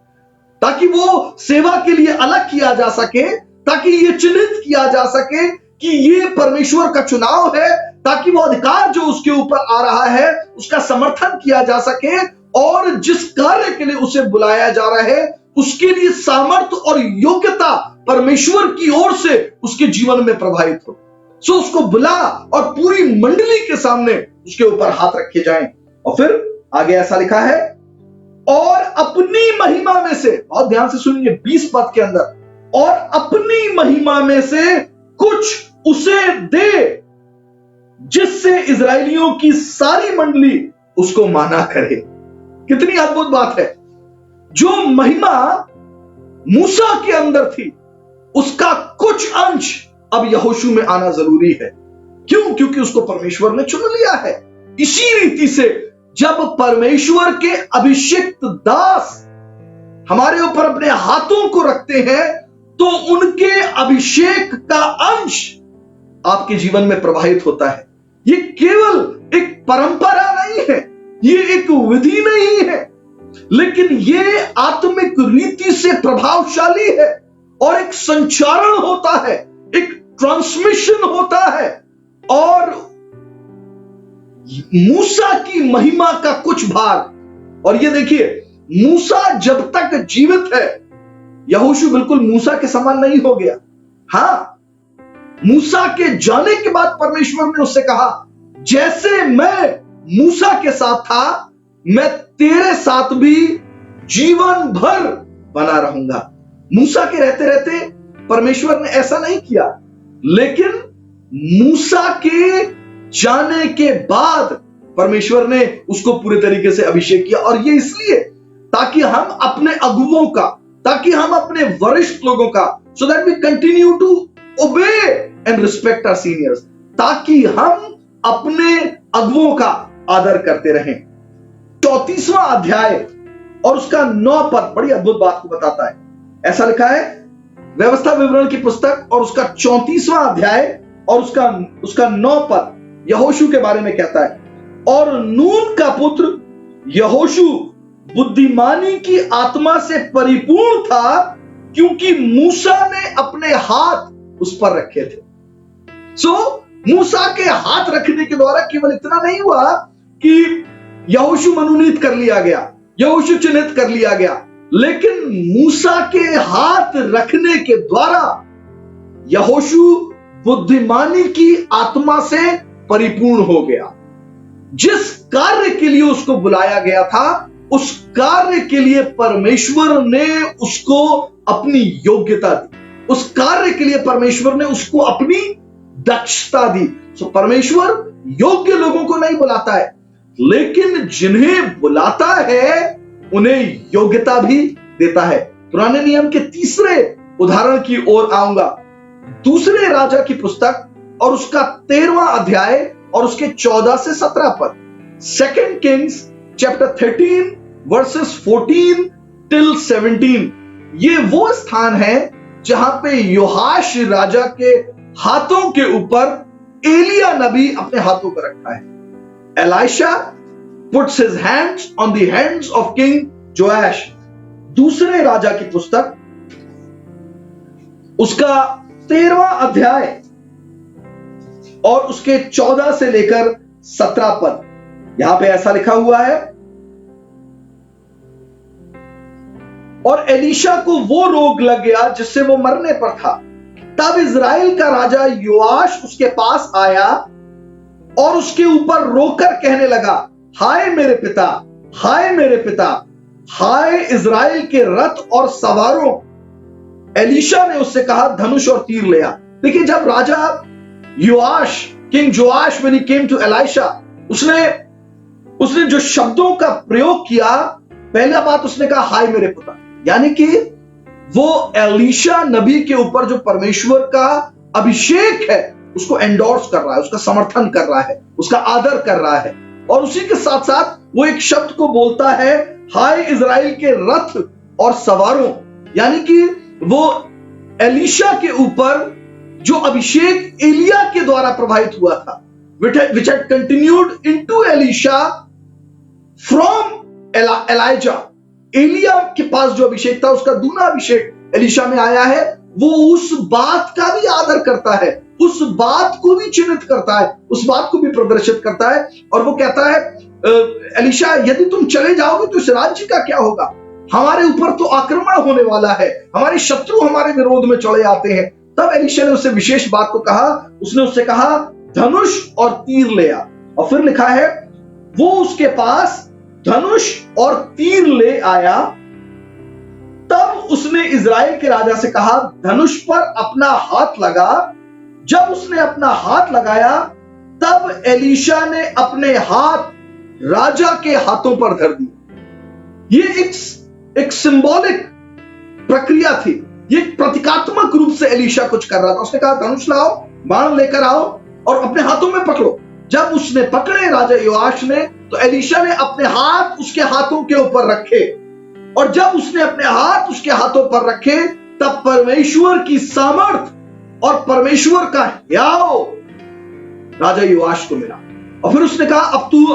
ताकि वो सेवा के लिए अलग किया जा सके, ताकि ये चिन्हित किया जा सके कि ये परमेश्वर का चुनाव है, ताकि वो अधिकार जो उसके ऊपर आ रहा है उसका समर्थन किया जा सके, और जिस कार्य के लिए उसे बुलाया जा रहा है उसके लिए सामर्थ्य और योग्यता परमेश्वर की ओर से उसके जीवन में प्रभावित हो। सो उसको बुला और पूरी मंडली के सामने उसके ऊपर हाथ रखे जाएं। और फिर आगे ऐसा लिखा है, और अपनी महिमा में से, बहुत ध्यान से सुनिए 20 पद के अंदर, और अपनी महिमा में से कुछ उसे दे, जिससे इजरायलियों की सारी मंडली उसको माना करे। कितनी अद्भुत बात है। जो महिमा मूसा के अंदर थी उसका कुछ अंश अब यहोशू में आना जरूरी है। क्यों? क्योंकि उसको परमेश्वर ने चुन लिया है। इसी रीति से जब परमेश्वर के अभिषिक्त दास हमारे ऊपर अपने हाथों को रखते हैं तो उनके अभिषेक का अंश आपके जीवन में प्रवाहित होता है। ये केवल एक परंपरा नहीं है, ये एक विधि नहीं है, लेकिन ये आत्मिक रीति से प्रभावशाली है, और एक संचारण होता है, एक ट्रांसमिशन होता है। और मूसा की महिमा का कुछ भाग, और ये देखिए मूसा जब तक जीवित है, यहोशू बिल्कुल मूसा के समान नहीं हो गया। हां, मूसा के जाने के बाद परमेश्वर ने उससे कहा, जैसे मैं मूसा के साथ था मैं तेरे साथ भी जीवन भर बना रहूंगा। मूसा के रहते रहते परमेश्वर ने ऐसा नहीं किया, लेकिन मूसा के जाने के बाद परमेश्वर ने उसको पूरे तरीके से अभिषेक किया। और ये इसलिए ताकि हम अपने अगुवों का, ताकि हम अपने वरिष्ठ लोगों का, so that we continue to obey and respect our seniors, ताकि हम अपने अगुवों का आदर करते रहें। 34वां अध्याय और उसका 9 पद बड़ी अद्भुत बात को बताता है। ऐसा लिखा है, व्यवस्था विवरण की पुस्तक और उसका 34वां अध्याय और उसका 9 पद यहोशू के बारे में कहता है, और नून का पुत्र यहोशू बुद्धिमानी की आत्मा से परिपूर्ण था, क्योंकि मूसा ने अपने हाथ उस पर रखे थे। सो मूसा के हाथ रखने के द्वारा केवल इतना नहीं हुआ कि यहोशू मनोनीत कर लिया गया, यहोशू चिन्हित कर लिया गया, लेकिन मूसा के हाथ रखने के द्वारा यहोशू बुद्धिमानी की आत्मा से परिपूर्ण हो गया। जिस कार्य के लिए उसको बुलाया गया था, उस कार्य के लिए परमेश्वर ने उसको अपनी योग्यता दी, उस कार्य के लिए परमेश्वर ने उसको अपनी दक्षता दी। सो परमेश्वर योग्य लोगों को नहीं बुलाता है, लेकिन जिन्हें बुलाता है उन्हें योग्यता भी देता है। पुराने नियम के तीसरे उदाहरण की ओर आऊंगा। दूसरे राजा की पुस्तक और उसका 13वां अध्याय और उसके 14 से 17 पद। Second Kings chapter 13 versus 14 till 17। ये वो स्थान है जहां पे योआश राजा के हाथों के ऊपर एलिया नबी अपने हाथों पर रखा है। Elisha puts his hands on the hands of King Joash। दूसरे राजा की पुस्तक उसका 13वां अध्याय और उसके 14 से लेकर 17 पद। यहां पे ऐसा लिखा हुआ है, और एलीशा को वो रोग लग गया जिससे वो मरने पर था। तब इजराइल का राजा योआश उसके पास आया और उसके ऊपर रोकर कहने लगा, हाय मेरे पिता, हाय मेरे पिता, हाय इजराइल के रथ और सवारों। एलीशा ने उससे कहा, धनुष और तीर ले आ। देखिए, जब राजा योआश, king Joash, when he came to Elisha, उसने जो शब्दों का प्रयोग किया, पहला बात उसने कहा, हाय मेरे पिता, यानी कि वो एलीशा नबी के ऊपर जो परमेश्वर का अभिषेक है उसको एंडोर्स कर रहा है, उसका समर्थन कर रहा है, उसका आदर कर रहा है। और उसी के साथ साथ वो एक शब्द को बोलता है, हाय इजराइल के रथ और सवारों, यानी कि वो एलीशा के ऊपर जो अभिषेक एलिया के द्वारा प्रभावित हुआ था, which had continued into Elisha from Elijah. एलिया के पास जो अभिषेक था उसका दूना अभिषेक एलीशा में आया है। वो उस बात का भी आदर करता है, उस बात को भी चिन्हित करता है, उस बात को भी प्रदर्शित करता है। और वो कहता है, एलीशा, यदि तुम चले जाओगे तो इस राज्य का क्या होगा? हमारे ऊपर तो आक्रमण होने वाला है, हमारे शत्रु हमारे विरोध में चढ़े आते हैं। तब एलीशा ने उससे विशेष बात को कहा, उसने उससे कहा, धनुष और तीर ले आ। और फिर लिखा है, वो उसके पास धनुष और तीर ले आया। तब उसने इजराइल के राजा से कहा, धनुष पर अपना हाथ लगा। जब उसने अपना हाथ लगाया तब एलीशा ने अपने हाथ राजा के हाथों पर धर दिए। ये एक सिंबॉलिक प्रक्रिया थी, ये प्रतीकात्मक रूप से एलीशा कुछ कर रहा था। उसने कहा, धनुष लाओ, बाण लेकर आओ और अपने हाथों में पकड़ो। जब उसने पकड़े राजा योआश ने, तो एलीशा ने अपने हाथ उसके हाथों के ऊपर रखे। और जब उसने अपने हाथ उसके हाथों पर रखे, तब परमेश्वर की सामर्थ और परमेश्वर का ह्याव राजा योआश को मिला। और फिर उसने कहा, अब तू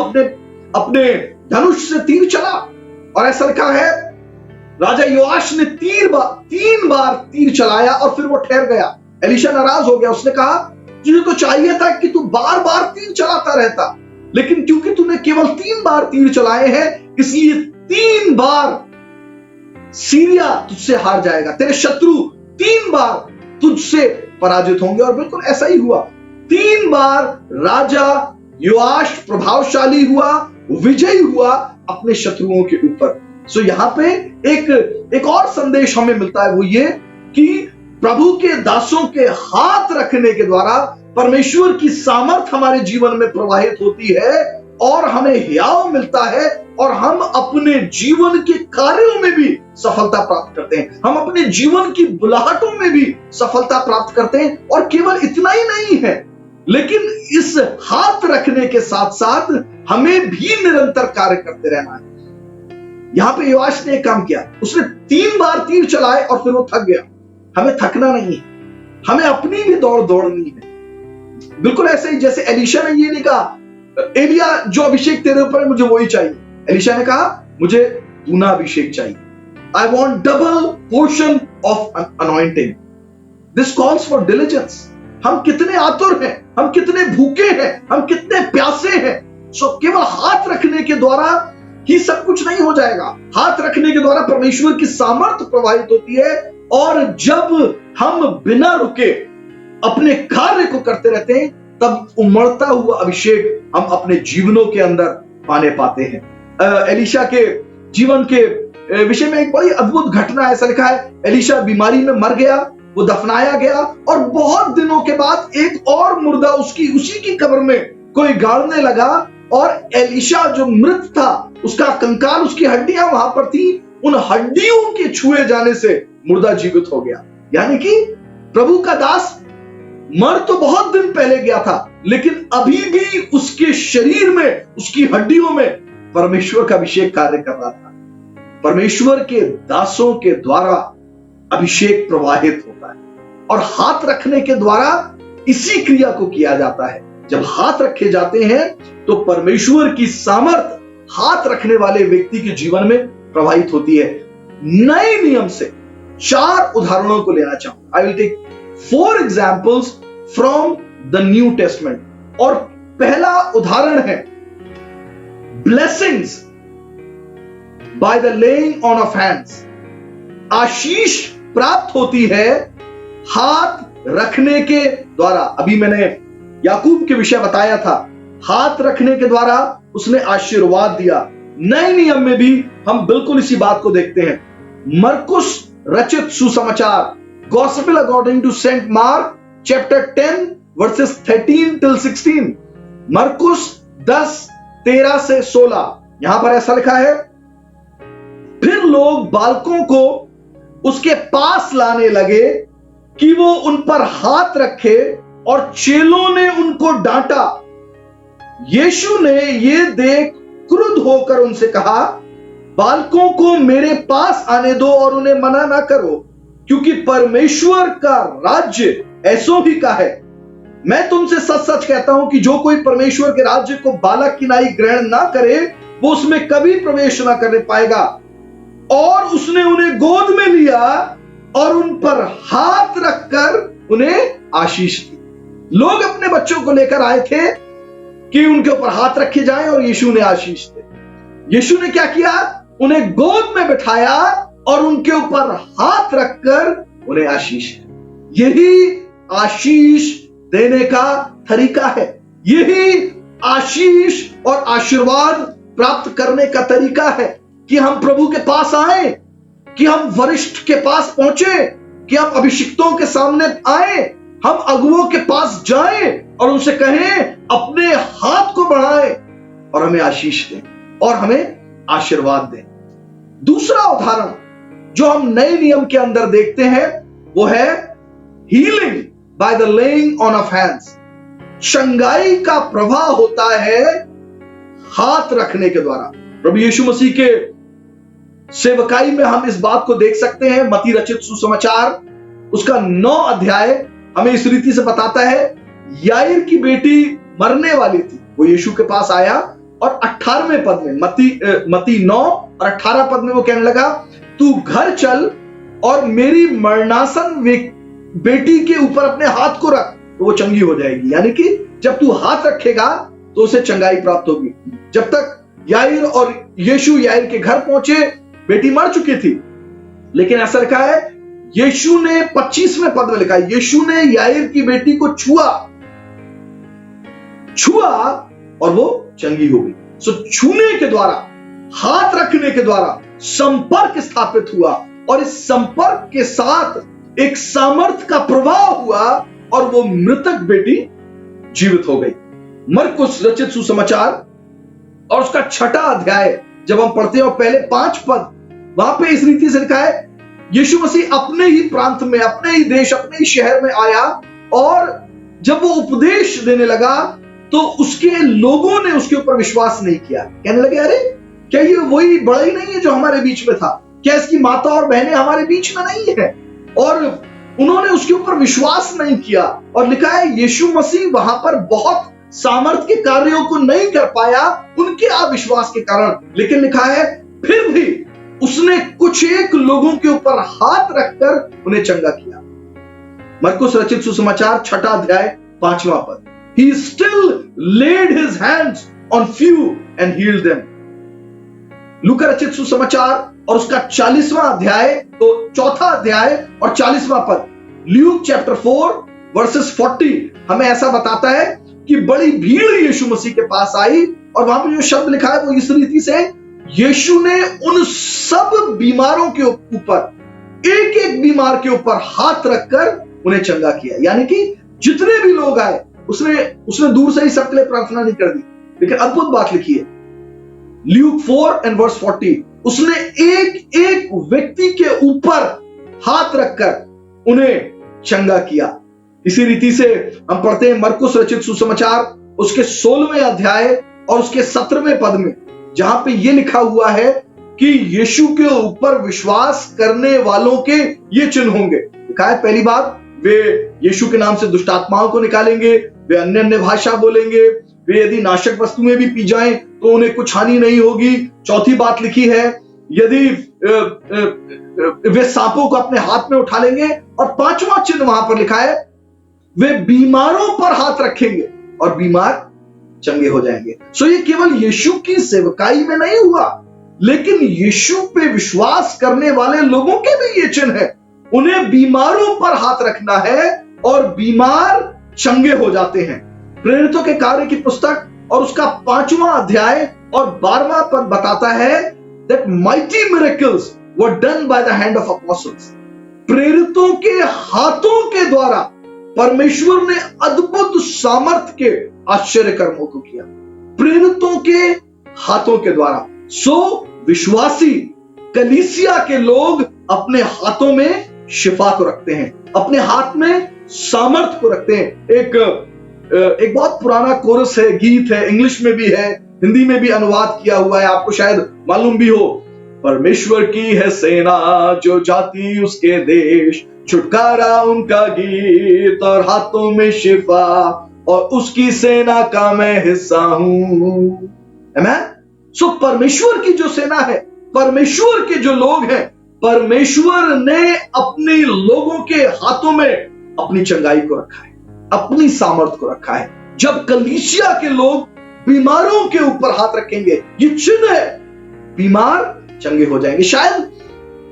अपने धनुष से तीर चला। और ऐसा लिखा है, राजा योआश ने 3 बार तीर चलाया और फिर वो ठहर गया। एलीशा नाराज हो गया। उसने कहा, तुझे तो चाहिए था कि तू बार बार तीर चलाता रहता, लेकिन क्योंकि तूने केवल 3 बार तीर चलाए हैं, इसलिए 3 बार सीरिया तुझसे हार जाएगा, तेरे शत्रु 3 बार तुझसे पराजित होंगे। और बिल्कुल ऐसा ही हुआ। 3 बार राजा योआश प्रभावशाली हुआ, विजयी हुआ अपने शत्रुओं के ऊपर। सो यहां पे एक और संदेश हमें मिलता है, वो ये कि प्रभु के दासों के हाथ रखने के द्वारा परमेश्वर की सामर्थ हमारे जीवन में प्रवाहित होती है और हमें ह्याव मिलता है, और हम अपने जीवन के कार्यों में भी सफलता प्राप्त करते हैं, हम अपने जीवन की बुलाहटों में भी सफलता प्राप्त करते हैं। और केवल इतना ही नहीं है, लेकिन इस हाथ रखने के साथ साथ हमें भी निरंतर कार्य करते रहना है। यहां पे योआश ने एक काम किया, उसने 3 बार तीर चलाए और फिर वो थक गया। हमें थकना नहीं है, हमें अपनी भी दौड़ दौड़नी है। बिल्कुल ऐसे ही जैसे एलीशा ने ये नहीं कहा, एलिया जो अभिषेक तेरे ऊपर है मुझे वही चाहिए। एलीशा ने कहा, मुझे दूना अभिषेक चाहिए। I want double portion of anointing. This calls for diligence. हम कितने आतुर हैं, हम कितने भूखे हैं, हम कितने प्यासे हैं। सो केवल हाथ रखने के द्वारा ही सब कुछ नहीं हो जाएगा। हाथ रखने के द्वारा परमेश्वर की सामर्थ प्रवाहित होती है, और जब हम बिना रुके अपने कार्य को करते रहते हैं, तब उमड़ता हुआ अभिषेक हम अपने जीवनों के अंदर पाने पाते हैं। एलीशा के जीवन के विषय में एक बड़ी अद्भुत घटना ऐसा लिखा है, एलीशा बीमारी में मर गया, वो दफनाया गया, और बहुत दिनों के बाद एक और मुर्दा उसी की कब्र में कोई गाड़ने लगा, और एलीशा जो मृत था, उसका कंकाल, उसकी हड्डियां वहां पर थी, उन हड्डियों के छुए जाने से मुर्दा जीवित हो गया। यानी कि प्रभु का दास मर तो बहुत दिन पहले गया था, लेकिन अभी भी उसके शरीर में, उसकी हड्डियों में परमेश्वर का अभिषेक कार्य कर रहा था। परमेश्वर के दासों के द्वारा अभिषेक प्रवाहित होता है और हाथ रखने के द्वारा इसी क्रिया को किया जाता है। जब हाथ रखे जाते हैं तो परमेश्वर की सामर्थ हाथ रखने वाले व्यक्ति के जीवन में प्रवाहित होती है। नए नियम से 4 उदाहरणों को लेना चाहूंगा। I will take 4 examples from the New Testament. और पहला उदाहरण है blessings by the laying on of hands. आशीष प्राप्त होती है हाथ रखने के द्वारा। अभी मैंने याकूब के विषय बताया था, हाथ रखने के द्वारा उसने आशीर्वाद दिया। नए नियम में भी हम बिल्कुल इसी बात को देखते हैं। मरकुस रचित सुसमाचार, gospel according to Saint Mark chapter 10 verses 13 till 16। मरकुस 10 13 से 16, यहां पर ऐसा लिखा है, फिर लोग बालकों को उसके पास लाने लगे कि वो उन पर हाथ रखे और चेलों ने उनको डांटा। यीशु ने ये देख क्रुद्ध होकर उनसे कहा, बालकों को मेरे पास आने दो और उन्हें मना ना करो, क्योंकि परमेश्वर का राज्य ऐसों ही का है। मैं तुमसे सच सच कहता हूं कि जो कोई परमेश्वर के राज्य को बालक की नाई ग्रहण ना करे, वो उसमें कभी प्रवेश ना कर पाएगा। और उसने उन्हें गोद में लिया और उन पर हाथ रखकर उन्हें आशीष दी। लोग अपने बच्चों को लेकर आए थे कि उनके ऊपर हाथ रखे जाएं और यीशु ने आशीष दे। यीशु ने क्या किया? उन्हें गोद में बिठाया और उनके ऊपर हाथ रखकर उन्हें आशीष दी। यही आशीष देने का तरीका है। यही आशीष और आशीर्वाद प्राप्त करने का तरीका है कि हम प्रभु के पास आए, कि हम वरिष्ठ के पास पहुंचे, कि हम अभिषिक्तों के सामने आए, हम अगुओं के पास जाएं और उनसे कहें अपने हाथ को बढ़ाएं और हमें आशीष दें और हमें आशीर्वाद दें। दूसरा उदाहरण जो हम नए नियम के अंदर देखते हैं वो है healing bye the laying on of hands. चंगाई का प्रवाह होता है हाथ रखने के द्वारा। प्रभु यीशु मसीह के सेवकाई में हम इस बात को देख सकते हैं। मत्ती रचित सुसमाचार उसका 9 अध्याय हमें इस रीति से बताता है, याईर की बेटी मरने वाली थी, वो यीशु के पास आया और 18वें पद में, मत्ती 9 और 18 पद में वो कहने लगा, तू घर चल और मेरी मरणासन बेटी के ऊपर अपने हाथ को रख तो वो चंगी हो जाएगी। यानी कि जब तू हाथ रखेगा तो उसे चंगाई प्राप्त होगी। जब तक याईर और यीशु याईर के घर पहुंचे, बेटी मर चुकी थी, लेकिन ऐसा लिखा है यीशु ने 25वें पद में लिखा है, यीशु ने याईर की बेटी को छुआ और वो चंगी हो गई। सो छूने के द्वारा, हाथ रखने के द्वारा संपर्क स्थापित हुआ और इस संपर्क के साथ एक सामर्थ का प्रवाह हुआ और वो मृतक बेटी जीवित हो गई। मरकुस रचित सुसमाचार और उसका 6वां अध्याय जब हम पढ़ते हैं और पहले 5 पद, वहां पे इस रीति से लिखा है, यीशु मसीह अपने ही प्रांत में, अपने ही देश, अपने ही शहर में आया और जब वो उपदेश देने लगा तो उसके लोगों ने उसके ऊपर विश्वास नहीं किया। कहने लगे, अरे क्या ये वही बड़ा ही नहीं है जो हमारे बीच में था? क्या इसकी माता और बहनें हमारे बीच में नहीं है? और उन्होंने उसके ऊपर विश्वास नहीं किया। और लिखा है यीशु मसीह वहां पर बहुत सामर्थ के कार्यों को नहीं कर पाया उनके अविश्वास के कारण, लेकिन लिखा है फिर भी उसने कुछ एक लोगों के ऊपर हाथ रखकर उन्हें चंगा किया। मरकुस रचित सुसमाचार 6वां अध्याय 5वां पद, he still laid his hands on few and healed them। लूका रचित सुसमाचार और उसका 40वां अध्याय, तो 4था अध्याय और 40वां पद, ल्यूक चैप्टर 4 वर्सेस 40 हमें ऐसा बताता है कि बड़ी भीड़ यीशु मसीह के पास आई और वहां पर जो शब्द लिखा है वो इस रीति से, यीशु ने उन सब बीमारों के ऊपर, एक एक बीमार के ऊपर हाथ रखकर उन्हें चंगा किया। यानी कि जितने भी लोग आए उसने दूर से ही सबके लिए प्रार्थना नहीं कर दी, लेकिन अद्भुत बात लिखी है ल्यूक 4 and verse 40, उसने एक एक व्यक्ति के ऊपर हाथ रखकर उन्हें चंगा किया। इसी रीति से हम पढ़ते हैं मरकुस रचित सुसमाचार उसके 16वें अध्याय और उसके 17वें पद में, जहां पे ये लिखा हुआ है कि यीशु के ऊपर विश्वास करने वालों के ये चिन्ह होंगे। लिखा है पहली बात, वे यीशु के नाम से दुष्ट आत्माओं को निकालेंगे, वे अन्य अन्य भाषा बोलेंगे, वे यदि नाशक वस्तुएं भी पी जाएं तो उन्हें कुछ हानि नहीं होगी। चौथी बात लिखी है, यदि वे सांपों को अपने हाथ में उठा लेंगे। और पांचवा चिन्ह वहां पर लिखा है, वे बीमारों पर हाथ रखेंगे और बीमार चंगे हो जाएंगे। सो ये केवल यीशु की सेवकाई में नहीं हुआ, लेकिन यीशु पे विश्वास करने वाले लोगों के भी ये चिन्ह है। उन्हें बीमारों पर हाथ रखना है और बीमार चंगे हो जाते हैं। प्रेरितों के कार्य की पुस्तक और उसका 5वां अध्याय और 12वां पद बताता है that mighty miracles were done by the hand of apostles। प्रेरितों के हाथों के द्वारा परमेश्वर ने अद्भुत सामर्थ के आश्चर्य कर्मों को किया, प्रेरितों के हाथों के द्वारा। सो विश्वासी कलीसिया के लोग अपने हाथों में शिफा को रखते हैं, अपने हाथ में सामर्थ को रखते हैं। एक बहुत पुराना कोरस है, गीत है, इंग्लिश में भी है, हिंदी में भी अनुवाद किया हुआ है, आपको शायद मालूम भी हो। परमेश्वर की है सेना जो जाती उसके देश, छुटकारा उनका गीत और हाथों में शिफा, और उसकी सेना का मैं हिस्सा हूं। आमीन। सो परमेश्वर की जो सेना है, परमेश्वर के जो लोग हैं, परमेश्वर ने अपने लोगों के हाथों में अपनी चंगाई को रखा है, अपनी सामर्थ को रखा है। जब कलीसिया के लोग बीमारों के ऊपर हाथ रखेंगे, ये चिन्ह है, बीमार चंगे हो जाएंगे। शायद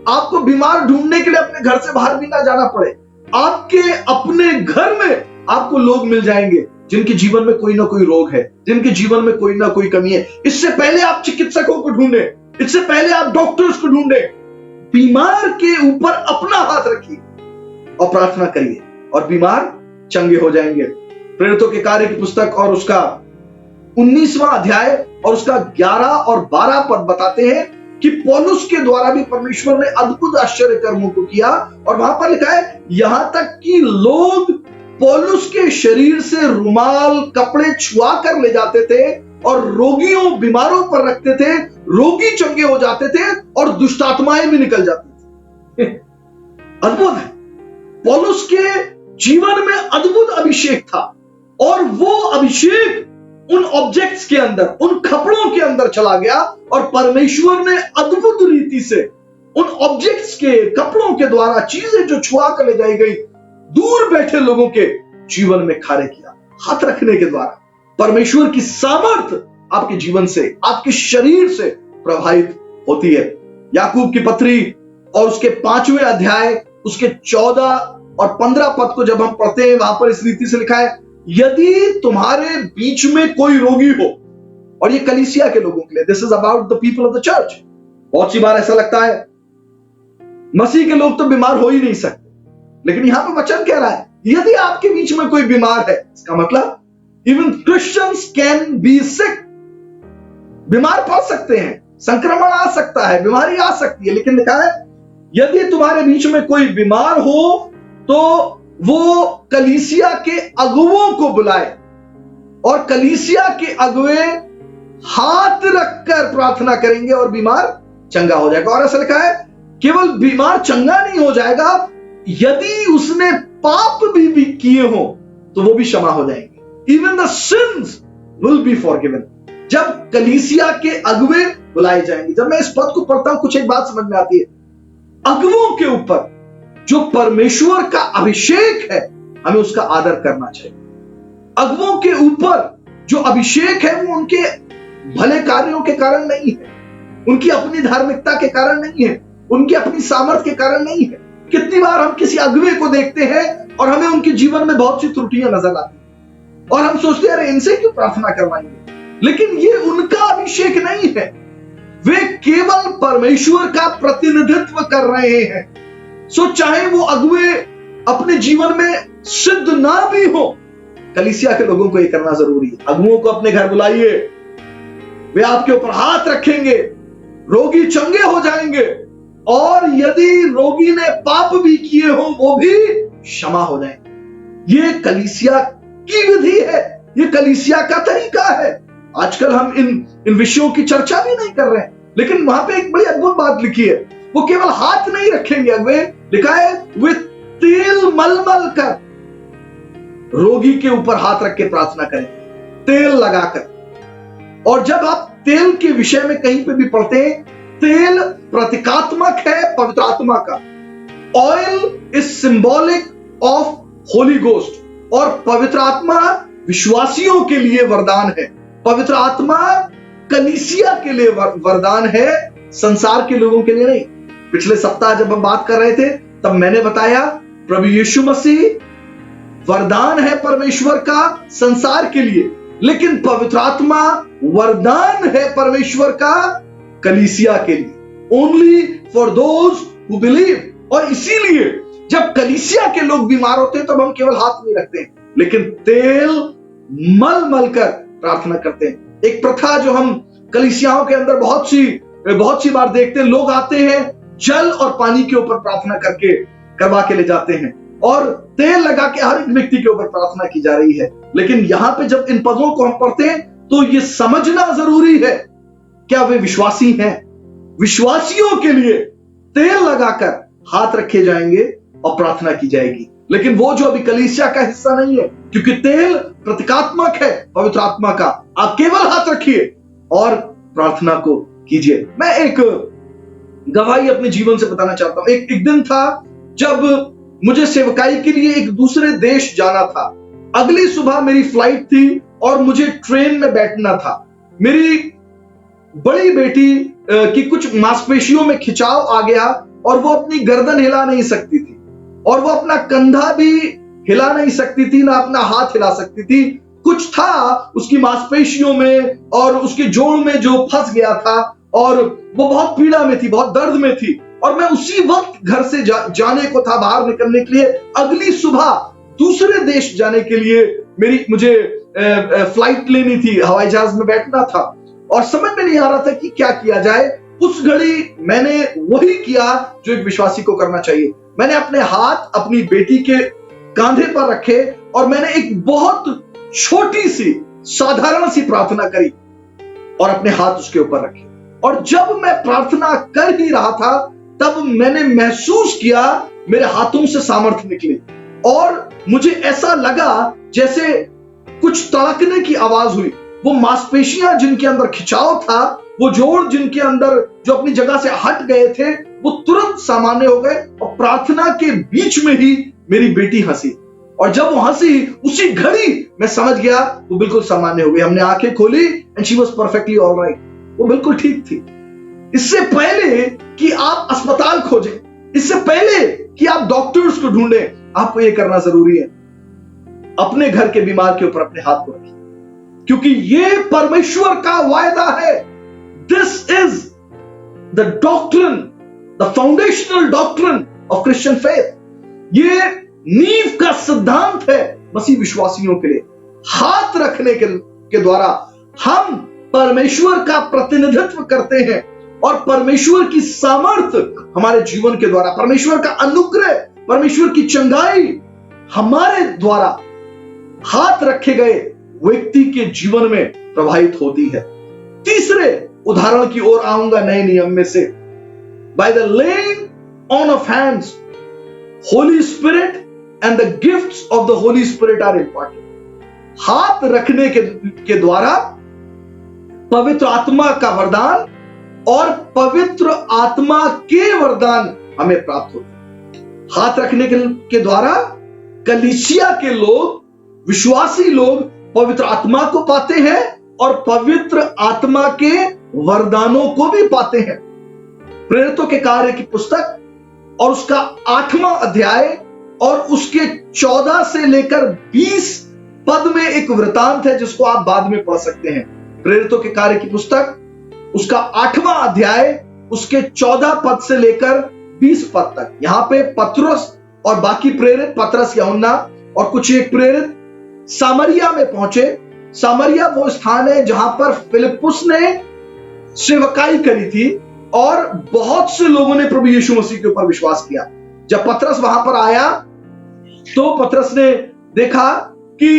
आपको बीमार ढूंढने के लिए अपने घर से बाहर भी ना जाना पड़े, आपके अपने घर में आपको लोग मिल जाएंगे जिनके जीवन में कोई ना कोई रोग है, जिनके जीवन में कोई ना कोई कमी है। इससे पहले आप चिकित्सकों को ढूंढे, इससे पहले आप डॉक्टर्स को ढूंढे, बीमार के ऊपर अपना हाथ रखिए और प्रार्थना करिए और बीमार चंगे हो जाएंगे। प्रेरितों के कार्य की पुस्तक और उसका 19वां अध्याय और उसका 11 और 12 पद बताते हैं कि पौलुस के द्वारा भी परमेश्वर ने अद्भुत आश्चर्य कर्मों को किया। और वहां पर लिखा है, यहां तक कि लोग पौलुस के शरीर से रुमाल, कपड़े छुआ कर ले जाते थे और रोगियों, बीमारों पर रखते थे, रोगी चंगे हो जाते थे और दुष्ट आत्माएं भी निकल जाती थी। अद्भुत है। पौलुस के जीवन में अद्भुत अभिषेक था और वो अभिषेक उन ऑब्जेक्ट्स के अंदर, उन कपड़ों के अंदर चला गया और परमेश्वर ने अद्भुत रीति से उन ऑब्जेक्ट्स के, कपड़ों के द्वारा, चीजें जो छुआ कर ले जाई गई, दूर बैठे लोगों के जीवन में कार्य किया। हाथ रखने के द्वारा परमेश्वर की सामर्थ आपके जीवन से, आपके शरीर से प्रभावित होती है। याकूब की पत्री और उसके 5वें अध्याय, उसके 14 और 15 पद को जब हम पढ़ते हैं, वहां पर इस रीति से लिखा है, यदि तुम्हारे बीच में कोई रोगी हो, और ये कलीसिया के लोगों के लिए, this is about the people of the church. बहुत सी बार ऐसा लगता है मसीह के लोग तो बीमार हो ही नहीं सकते, लेकिन यहां पर वचन कह रहा है, यदि आपके बीच में कोई बीमार है, इसका मतलब इवन क्रिश्चियंस कैन बी सिक, बीमार पड़ सकते हैं, संक्रमण आ सकता है, बीमारी आ सकती है, लेकिन लिखा है यदि तुम्हारे बीच में कोई बीमार हो तो वो कलीसिया के अगुवों को बुलाए और कलीसिया के अगुवे हाथ रखकर प्रार्थना करेंगे और बीमार चंगा हो जाएगा। और ऐसा लिखा है, केवल बीमार चंगा नहीं हो जाएगा, यदि उसने पाप भी किए हो तो वो भी क्षमा हो जाएंगे। Even the sins will be forgiven. जब कलीसिया के अगुवे बुलाए जाएंगे। जब मैं इस पद को पढ़ता हूं, कुछ एक बात समझ में आती है, अगुवों के ऊपर जो परमेश्वर का अभिषेक है, हमें उसका आदर करना चाहिए। अगुवों के ऊपर जो अभिषेक है वो उनके भले कार्यों के कारण नहीं है, उनकी अपनी धार्मिकता के कारण नहीं है, उनकी अपनी सामर्थ्य के कारण नहीं है। कितनी बार हम किसी अगुवे को देखते हैं और हमें उनके जीवन में बहुत सी त्रुटियां नजर आती हैं और हम सोचते हैं, अरे इनसे क्यों प्रार्थना करवाएंगे, लेकिन ये उनका अभिषेक नहीं है, वे केवल परमेश्वर का प्रतिनिधित्व कर रहे हैं। सो चाहे वो अगुवे अपने जीवन में सिद्ध ना भी हो, कलीसिया के लोगों को ये करना जरूरी है। अगुवों को अपने घर बुलाइए, वे आपके ऊपर हाथ रखेंगे, रोगी चंगे हो जाएंगे, और यदि रोगी ने पाप भी किए हो वो भी क्षमा हो जाए। ये कलीसिया की विधि है, ये कलीसिया का तरीका है। आजकल हम इन विषयों की चर्चा भी नहीं कर रहे हैं, लेकिन वहां पे एक बड़ी अद्भुत बात लिखी है। वो केवल हाथ नहीं रखेंगे, अगवे लिखा है वे तेल मलमल कर रोगी के ऊपर हाथ रख के प्रार्थना करें, तेल लगाकर। और जब आप तेल के विषय में कहीं पे भी पढ़ते हैं, तेल प्रतीकात्मक है पवित्र आत्मा का। Oil is symbolic of Holi ghost, और पवित्र आत्मा विश्वासियों के लिए वरदान है। पवित्र आत्मा कलीसिया के लिए वरदान है, संसार के लोगों के लिए नहीं। पिछले सप्ताह जब हम बात कर रहे थे तब मैंने बताया प्रभु यीशु मसीह वरदान है परमेश्वर का संसार के लिए, लेकिन पवित्र आत्मा वरदान है परमेश्वर का कलीसिया के लिए, only for those who believe. और इसीलिए जब कलीसिया के लोग बीमार होते हैं तब हम केवल हाथ नहीं रखते हैं, लेकिन तेल मल मल कर प्रार्थना करते हैं। एक प्रथा जो हम कलीसियाओं के अंदर बहुत सी बार देखते हैं, लोग आते हैं जल और पानी के ऊपर प्रार्थना करवा के ले जाते हैं, और तेल लगा के हर एक व्यक्ति के ऊपर प्रार्थना की जा रही है। लेकिन यहां पे जब इन पदों को हम पढ़ते हैं तो ये समझना जरूरी है, क्या वे विश्वासी हैं? विश्वासियों के लिए तेल लगाकर हाथ रखे जाएंगे और प्रार्थना की जाएगी। लेकिन वो जो अभी कलीसिया का हिस्सा नहीं है, क्योंकि तेल प्रतीकात्मक है पवित्र आत्मा का, आप केवल हाथ रखिए और प्रार्थना को कीजिए। मैं एक गवाही अपने जीवन से बताना चाहता हूं। एक दिन था जब मुझे सेवकाई के लिए एक दूसरे देश जाना था। अगली सुबह मेरी फ्लाइट थी और मुझे ट्रेन में बैठना था। मेरी बड़ी बेटी की कुछ मांसपेशियों में खिंचाव आ गया और वो अपनी गर्दन हिला नहीं सकती थी, और वो अपना कंधा भी हिला नहीं सकती थी, ना अपना हाथ हिला सकती थी। कुछ था उसकी मांसपेशियों में और उसके जोड़ में जो फंस गया था, और वो बहुत पीड़ा में थी, बहुत दर्द में थी। और मैं उसी वक्त घर से जाने को था, बाहर निकलने के लिए। अगली सुबह दूसरे देश जाने के लिए मुझे फ्लाइट लेनी थी, हवाई जहाज में बैठना था, और समझ में नहीं आ रहा था कि क्या किया जाए। उस घड़ी मैंने वही किया जो एक विश्वासी को करना चाहिए। मैंने अपने हाथ अपनी बेटी के कांधे पर रखे और मैंने एक बहुत छोटी सी साधारण सी प्रार्थना करी और अपने हाथ उसके ऊपर रखे। और जब मैं प्रार्थना कर ही रहा था तब मैंने महसूस किया मेरे हाथों से सामर्थ्य निकली, और मुझे ऐसा लगा जैसे कुछ तड़कने की आवाज हुई। वो मांसपेशियां जिनके अंदर खिंचाव था, वो जोड़ जिनके अंदर जो अपनी जगह से हट गए थे, वो तुरंत सामान्य हो गए। और प्रार्थना के बीच में ही मेरी बेटी हंसी, और जब वो हंसी उसी घड़ी मैं समझ गया वो बिल्कुल सामान्य हो गई। हमने आंखें खोली and she was perfectly alright, वो बिल्कुल ठीक थी। इससे पहले कि आप अस्पताल खोजें, इससे पहले कि आप डॉक्टर्स को ढूंढें, आपको यह करना जरूरी है, अपने घर के बीमार के ऊपर अपने हाथ को रखिए, क्योंकि यह परमेश्वर का वायदा है। This is the doctrine, the foundational doctrine of Christian faith. ये नींव का सिद्धांत है मसीह विश्वासियों के लिए। हाथ रखने के द्वारा हम परमेश्वर का प्रतिनिधित्व करते हैं, और परमेश्वर की सामर्थ्य हमारे जीवन के द्वारा, परमेश्वर का अनुग्रह, परमेश्वर की चंगाई हमारे द्वारा हाथ रखे गए व्यक्ति के जीवन में प्रवाहित होती है। तीसरे उदाहरण की ओर आऊंगा नए नियम में से। By the laying on of hands, Holy Spirit and the gifts of the Holy Spirit are important. हाथ रखने के द्वारा पवित्र आत्मा का वरदान और पवित्र आत्मा के वरदान हमें प्राप्त होते हैं। हाथ रखने के द्वारा कलीसिया के लोग, विश्वासी लोग पवित्र आत्मा को पाते हैं और पवित्र आत्मा के वरदानों को भी पाते हैं। प्रेरितों के कार्य की पुस्तक और उसका 8वां अध्याय और उसके 14 से लेकर 20 पद में एक वृतांत है जिसको आप बाद में पढ़ सकते हैं। प्रेरितों के कार्य की पुस्तक उसका 8वां अध्याय उसके 14 पद से लेकर 20 पद तक। यहां पे पतरस और बाकी प्रेरित, पतरस, यूहन्ना और कुछ एक प्रेरित सामरिया में पहुंचे। सामरिया वो स्थान है जहां पर फिलिप्पुस ने सेवकाई करी थी और बहुत से लोगों ने प्रभु यीशु मसीह के ऊपर विश्वास किया। जब पतरस वहां पर आया, तो पतरस ने देखा कि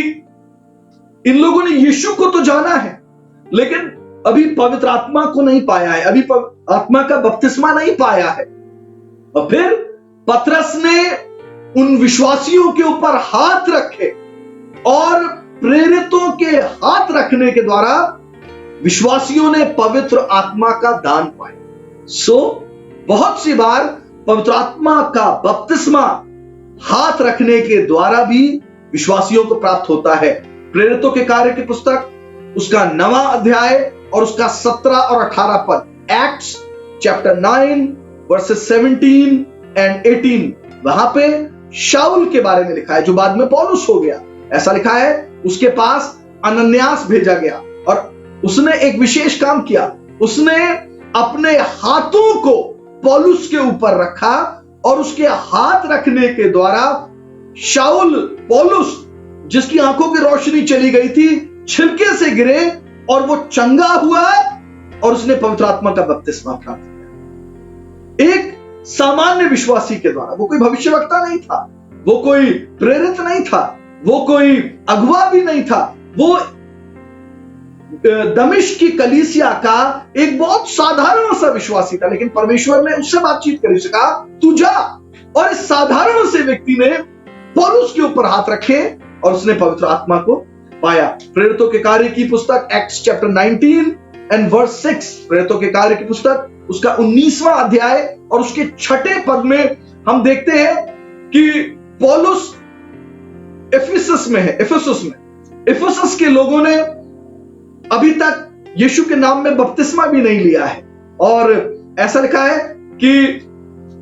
इन लोगों ने यीशु को तो जाना है, लेकिन अभी पवित्र आत्मा को नहीं पाया है, अभी आत्मा का बपतिस्मा नहीं पाया है। और फिर पतरस ने उन विश्वासियों के ऊपर हाथ रखे और प्रेरितों के हाथ रखने के द्वारा विश्वासियों ने पवित्र आत्मा का दान पाया। बहुत सी बार पवित्र आत्मा का बपतिस्मा हाथ रखने के द्वारा भी विश्वासियों को प्राप्त होता है। प्रेरितों के कार्य की पुस्तक उसका 9वां अध्याय और उसका 17 और 18 पद, एक्ट्स चैप्टर 9 वर्सेस 17 एंड 18, वहां पे शाऊल के बारे में लिखा है जो बाद में पौलुस हो गया। ऐसा लिखा है, उसके पास अनन्यास भेजा गया और उसने एक विशेष काम किया। उसने अपने हाथों को पौलुस के ऊपर रखा और उसके हाथ रखने के द्वारा शाऊल, पौलुस जिसकी आंखों की रोशनी चली गई थी, छिलके से गिरे और वो चंगा हुआ और उसने पवित्र आत्मा का बपतिस्मा प्राप्त किया। एक सामान्य विश्वासी के द्वारा। वो कोई भविष्यवक्ता नहीं था, वो कोई प्रेरित नहीं था, वो कोई अगुवा भी नहीं था, वो दमिश्क की कलीसिया का एक बहुत साधारण सा विश्वासी था। लेकिन परमेश्वर ने उससे बातचीत करी, उसे कहा तू जा। और इस साधारण से व्यक्ति ने पौलुस के ऊपर हाथ रखे और उसने पवित्र आत्मा को पाया। प्रेरितों के कार्य की पुस्तक एक्ट्स चैप्टर 19 एंड वर्स 6, प्रेरितों के कार्य की पुस्तक उसका 19वां अध्याय और उसके 6 पद में हम देखते हैं कि पौलुस एफिसस में है। एफिसस के लोगों ने अभी तक यीशु के नाम में बपतिस्मा भी नहीं लिया है और ऐसा लिखा है कि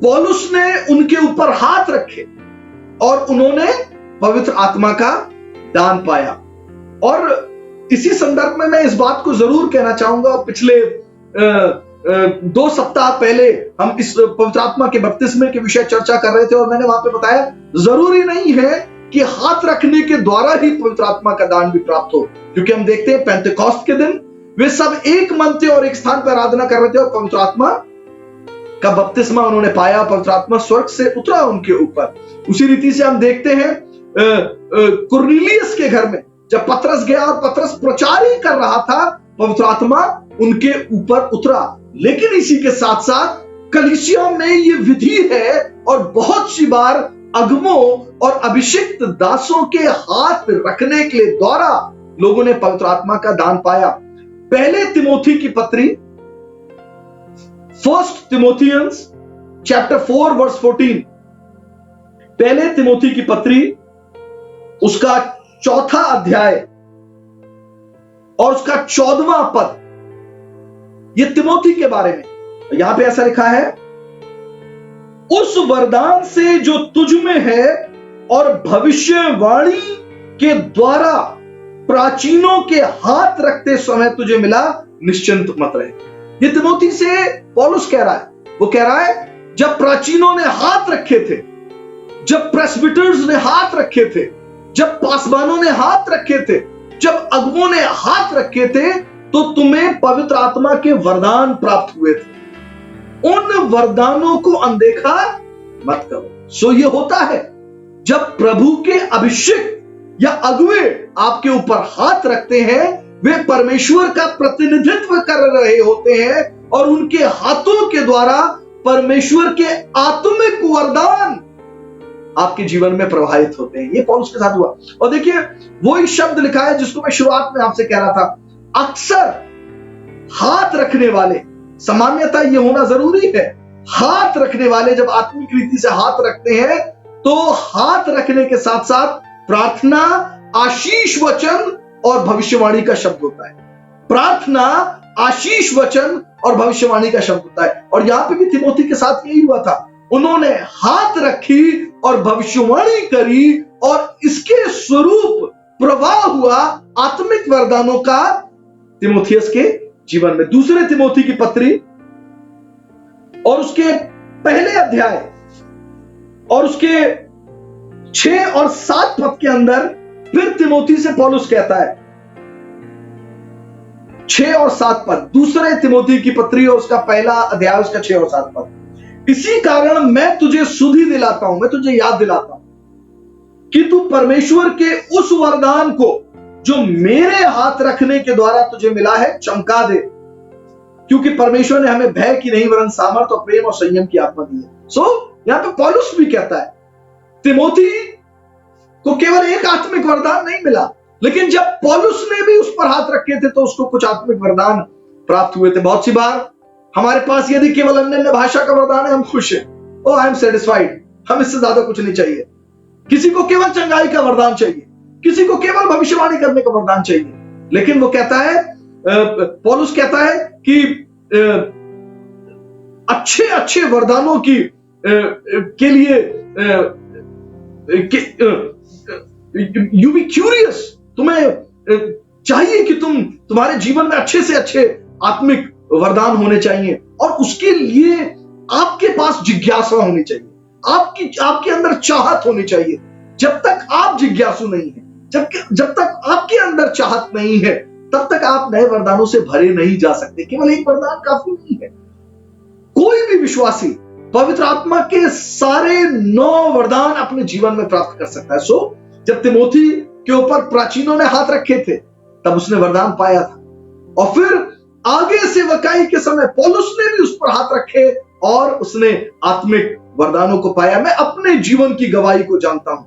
पौलुस ने उनके ऊपर हाथ रखे और उन्होंने पवित्र आत्मा का दान पाया। और इसी संदर्भ में मैं इस बात को जरूर कहना चाहूंगा, पिछले 2 सप्ताह पहले हम इस पवित्र आत्मा के बपतिस्मे के विषय चर्चा कर रहे थे और मैंने वहां पे बताया जरूरी नहीं है कि हाथ रखने के द्वारा ही पवित्र आत्मा का दान भी प्राप्त हो, क्योंकि हम देखते हैं पेंटेकोस्ट के दिन वे सब एक मन थे और एक स्थान पर आराधना कर रहे थे और पवित्र आत्मा का बपतिस्मा उन्होंने पाया, पवित्र आत्मा स्वर्ग से उतरा उनके ऊपर। उसी रीति से हम देखते हैं कुरनेलियस के घर में जब पतरस गया और पतरस प्रचार ही कर रहा था, पवित्र आत्मा उनके ऊपर उतरा। लेकिन इसी के साथ साथ कलीसिया में ये विधि है और बहुत सी बार अगमों और अभिषिक्त दासों के हाथ रखने के द्वारा लोगों ने पवित्र आत्मा का दान पाया। पहले तिमोथी की पत्री, 1 Timothians चैप्टर 4 वर्स 14, पहले तिमोथी की पत्री उसका 4था अध्याय और उसका 14वां पद, यह तिमोथी के बारे में। यहां पे ऐसा लिखा है, उस वरदान से जो तुझ में है और भविष्यवाणी के द्वारा प्राचीनों के हाथ रखते समय तुझे मिला, निश्चिंत मत रहे। ये तिमोथी से पौलुस कह रहा है। वो कह रहा है जब प्राचीनों ने हाथ रखे थे, जब प्रेस्बिटर्स ने हाथ रखे थे, जब पासवानों ने हाथ रखे थे, जब अगुवों ने हाथ रखे थे, तो तुम्हें पवित्र आत्मा के वरदान प्राप्त हुए थे। उन वरदानों को अनदेखा मत करो। ये होता है जब प्रभु के अभिषेक या अगुवे आपके ऊपर हाथ रखते हैं, वे परमेश्वर का प्रतिनिधित्व कर रहे होते हैं और उनके हाथों के द्वारा परमेश्वर के आत्मिक वरदान आपके जीवन में प्रवाहित होते हैं। ये पौलुस के साथ हुआ। और देखिए वही शब्द लिखा है जिसको मैं शुरुआत में आपसे कह रहा था, अक्सर हाथ रखने वाले, सामान्यतः ये होना जरूरी है, हाथ रखने वाले जब आत्मिक रीति से हाथ रखते हैं तो हाथ रखने के साथ साथ प्रार्थना, आशीष वचन और भविष्यवाणी का शब्द होता है। प्रार्थना, आशीष वचन और भविष्यवाणी का शब्द होता है। और यहां पे भी तिमोथी के साथ यही हुआ था। उन्होंने हाथ रखी और भविष्यवाणी करी और इसके स्वरूप प्रवाह हुआ आत्मिक वरदानों का तिमोथियस के जीवन में। दूसरे तिमोथी की पत्री और उसके पहले अध्याय और उसके 6 और 7 पद के अंदर फिर तिमोथी से पौलुस कहता है, 6 और 7 पद, दूसरे तिमोथी की पत्री और उसका पहला अध्याय उसका 6 और 7 पद, इसी कारण मैं तुझे सुधि दिलाता हूं, मैं तुझे याद दिलाता हूं कि तू परमेश्वर के उस वरदान को जो मेरे हाथ रखने के द्वारा तुझे मिला है चमका दे, क्योंकि परमेश्वर ने हमें भय की नहीं वरन सामर्थ और प्रेम और संयम की आत्मा दी है। सो यहां पे पौलुस भी कहता है तिमोथी को केवल एक आत्मिक वरदान नहीं मिला, लेकिन जब पौलुस ने भी उस पर हाथ रखे थे तो उसको कुछ आत्मिक वरदान प्राप्त हुए थे। बहुत सी बार हमारे पास यदि केवल अन्य भाषा का वरदान है, हम खुश हैं, ओ आई एम सेटिस्फाइड, हम इससे ज्यादा कुछ नहीं चाहिए। किसी को केवल चंगाई का वरदान चाहिए, किसी को केवल भविष्यवाणी करने का वरदान चाहिए। लेकिन वो कहता है, पौलुस कहता है कि अच्छे अच्छे वरदानों की के लिए यू बी क्यूरियस, तुम्हें चाहिए कि तुम्हारे जीवन में अच्छे से अच्छे आत्मिक वरदान होने चाहिए, और उसके लिए आपके पास जिज्ञासा होनी चाहिए, आपके अंदर चाहत होनी चाहिए। जब तक आप जिज्ञासु नहीं है, जब तक आपके अंदर चाहत नहीं है, तब तक आप नए वरदानों से भरे नहीं जा सकते। केवल एक वरदान काफी नहीं है। कोई भी विश्वासी पवित्र आत्मा के सारे 9 वरदान अपने जीवन में प्राप्त कर सकता है। सो जब तिमोथी के ऊपर प्राचीनों ने हाथ रखे थे तब उसने वरदान पाया था, और फिर आगे सेवकाई के समय पौलुस ने भी उस पर हाथ रखे और उसने आत्मिक वरदानों को पाया। मैं अपने जीवन की गवाही को जानता हूं।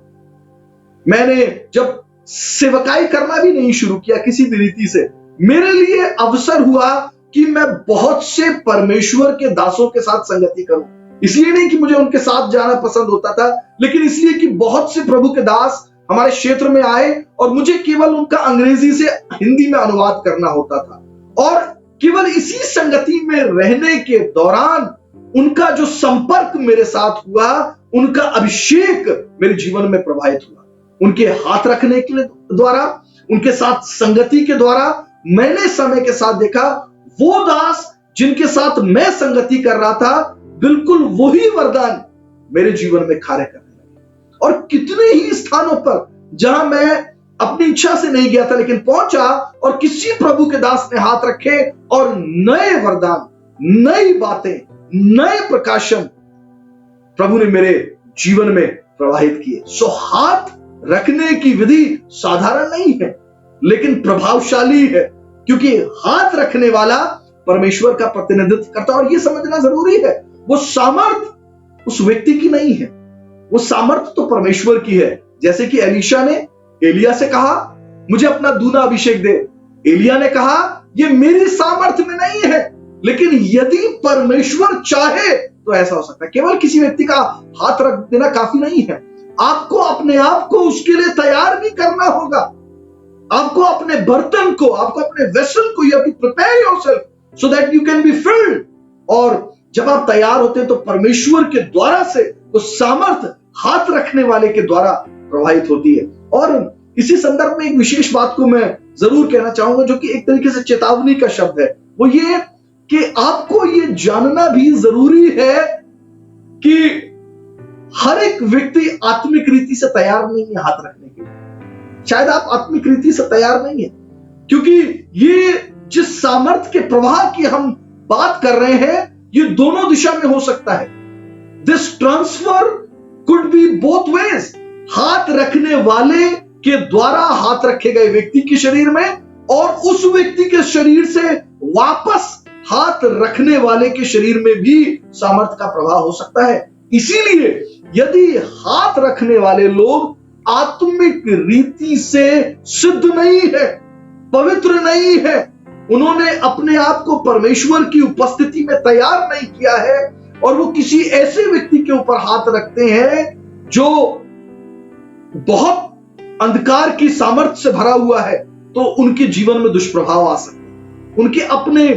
मैंने जब सेवकाई करना भी नहीं शुरू किया किसी भी रीति से, मेरे लिए अवसर हुआ कि मैं बहुत से परमेश्वर के दासों के साथ संगति करूं। इसलिए नहीं कि मुझे उनके साथ जाना पसंद होता था, लेकिन इसलिए कि बहुत से प्रभु के दास हमारे क्षेत्र में आए और मुझे केवल उनका अंग्रेजी से हिंदी में अनुवाद करना होता था। और केवल इसी संगति में रहने के दौरान उनका जो संपर्क मेरे साथ हुआ, उनका अभिषेक मेरे जीवन में प्रवाहित हुआ। उनके हाथ रखने के द्वारा, उनके साथ संगति के द्वारा मैंने समय के साथ देखा वो दास जिनके साथ मैं संगति कर रहा था, बिल्कुल वही वरदान मेरे जीवन में कार्य करने लगे। और कितने ही स्थानों पर जहां मैं अपनी इच्छा से नहीं गया था लेकिन पहुंचा, और किसी प्रभु के दास ने हाथ रखे और नए वरदान, नई बातें, नए प्रकाशन प्रभु ने मेरे जीवन में प्रवाहित किए। सो हाथ रखने की विधि साधारण नहीं है लेकिन प्रभावशाली है, क्योंकि हाथ रखने वाला परमेश्वर का प्रतिनिधित्व करता है। और यह समझना जरूरी है, वो सामर्थ उस व्यक्ति की नहीं है, वो सामर्थ तो परमेश्वर की है। जैसे कि एलीशा ने एलिया से कहा मुझे अपना दूना अभिषेक दे, एलिया ने कहा यह मेरी सामर्थ में नहीं है, लेकिन यदि परमेश्वर चाहे तो ऐसा हो सकता है। केवल किसी व्यक्ति का हाथ रख देना काफी नहीं है, आपको अपने आप को उसके लिए तैयार भी करना होगा। आपको अपने बर्तन को, आपको अपने वेसल को, you have to prepare yourself so that you can be filled. और जब आप तैयार होते हैं तो परमेश्वर के द्वारा से वो सामर्थ हाथ रखने वाले के द्वारा प्रवाहित होती है। और इसी संदर्भ में एक विशेष बात को मैं जरूर कहना चाहूंगा, जो कि एक तरीके से चेतावनी का शब्द है। वो ये कि आपको ये जानना भी जरूरी है कि हर एक व्यक्ति आत्मिक रीति से तैयार नहीं है हाथ रखने के लिए। शायद आप आत्मिक रीति से तैयार नहीं है, क्योंकि ये जिस सामर्थ्य के प्रवाह की हम बात कर रहे हैं, ये दोनों दिशा में हो सकता है। This transfer could be both ways. हाथ रखने वाले के द्वारा हाथ रखे गए व्यक्ति के शरीर में, और उस व्यक्ति के शरीर से वापस हाथ रखने वाले के शरीर में भी सामर्थ्य का प्रवाह हो सकता है। इसीलिए यदि हाथ रखने वाले लोग आत्मिक रीति से सिद्ध नहीं है, पवित्र नहीं है, उन्होंने अपने आप को परमेश्वर की उपस्थिति में तैयार नहीं किया है, और वो किसी ऐसे व्यक्ति के ऊपर हाथ रखते हैं जो बहुत अंधकार की सामर्थ्य से भरा हुआ है, तो उनके जीवन में दुष्प्रभाव आ सकते हैं, उनके अपने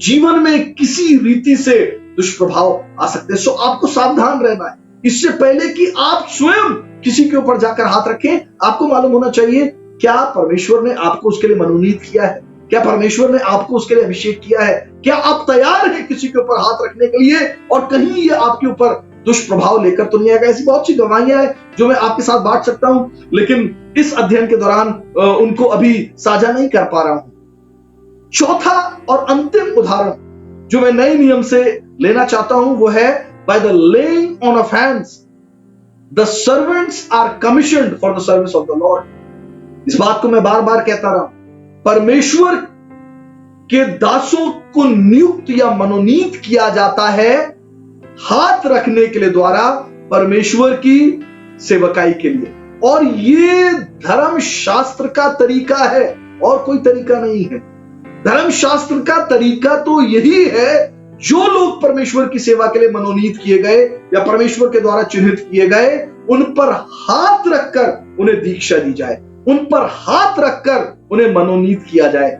जीवन में किसी रीति से दुष्प्रभाव आ सकते हैं। सो आपको सावधान रहना है। इससे पहले कि आप स्वयं किसी के ऊपर जाकर हाथ रखें, आपको मालूम होना चाहिए क्या परमेश्वर ने आपको उसके लिए मनोनीत किया है, क्या परमेश्वर ने आपको उसके लिए अभिषेक किया है, क्या आप तैयार हैं किसी के ऊपर हाथ रखने के लिए, और कहीं ये आपके ऊपर दुष्प्रभाव लेकर तो नहीं आएगा। ऐसी बहुत सी गवाहियां हैं जो मैं आपके साथ बांट सकता हूं, लेकिन इस अध्ययन के दौरान उनको अभी साझा नहीं कर पा रहा हूं। चौथा और अंतिम उदाहरण जो मैं नए नियम से लेना चाहता हूं वो है by the laying on of hands. The servants are commissioned for the service of the Lord. इस बात को मैं बार बार कहता रहा, परमेश्वर के दासों को नियुक्त या मनोनीत किया जाता है हाथ रखने के लिए द्वारा परमेश्वर की सेवकाई के लिए, और ये धर्म शास्त्र का तरीका है और कोई तरीका नहीं है। धर्म शास्त्र का तरीका तो यही है, जो लोग परमेश्वर की सेवा के लिए मनोनीत किए गए या परमेश्वर के द्वारा चिन्हित किए गए, उन पर हाथ रखकर उन्हें दीक्षा दी जाए, उन पर हाथ रखकर उन्हें मनोनीत किया जाए।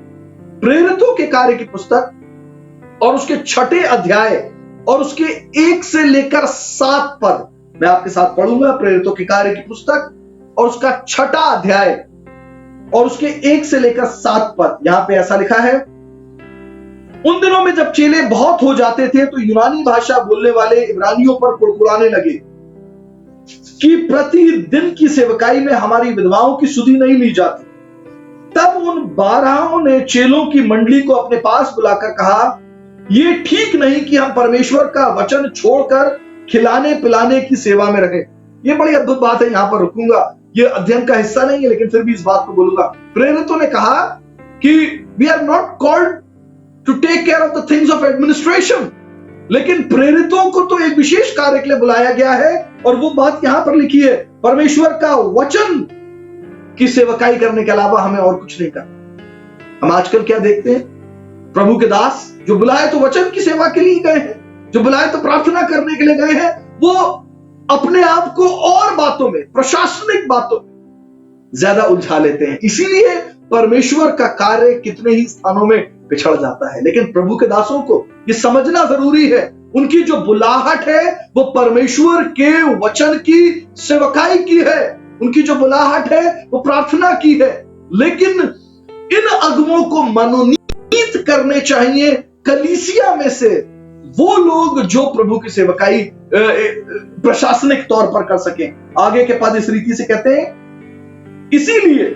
प्रेरितों के कार्य की पुस्तक और उसके 6 अध्याय और उसके 1 से लेकर 7 पद मैं आपके साथ पढ़ूंगा। प्रेरितों के कार्य की पुस्तक और उसका 6 अध्याय और उसके 1 से लेकर 7 पद। यहां पे ऐसा लिखा है, उन दिनों में जब चेले बहुत हो जाते थे तो यूनानी भाषा बोलने वाले इब्रानियों पर कुड़कुड़ाने लगे कि प्रतिदिन की सेवकाई में हमारी विधवाओं की सुधि नहीं ली जाती। तब उन 12 ने चेलों की मंडली को अपने पास बुलाकर कहा, यह ठीक नहीं कि हम परमेश्वर का वचन छोड़कर खिलाने पिलाने की सेवा में रहे। यह बड़ी अद्भुत बात है, यहां पर रुकूंगा, यह अध्ययन का हिस्सा नहीं है, लेकिन फिर भी इस बात को बोलूंगा। प्रेरितों ने कहा कि we are not called to take care of the things of administration, लेकिन प्रेरितों को तो एक विशेष कार्य के लिए बुलाया गया है, और वो बात यहां पर लिखी है, परमेश्वर का वचन की सेवकाई करने के अलावा हमें और कुछ नहीं करना। हम आजकल क्या देखते हैं, प्रभु के दास जो बुलाए तो वचन की सेवा के लिए गए हैं, जो बुलाए तो प्रार्थना करने के लिए गए हैं, वो अपने आप को और बातों में, प्रशासनिक बातों में ज्यादा उलझा लेते हैं। इसीलिए परमेश्वर का कार्य कितने ही स्थानों में पिछड़ जाता है। लेकिन प्रभु के दासों को यह समझना जरूरी है, उनकी जो बुलाहट है वो परमेश्वर के वचन की सेवकाई की है, उनकी जो बुलाहट है वो प्रार्थना की है। लेकिन इन अगुवों को मनोनीत करने चाहिए कलीसिया में से वो लोग जो प्रभु की सेवकाई प्रशासनिक तौर पर कर सकें। आगे के पद इस रीति से कहते हैं, इसीलिए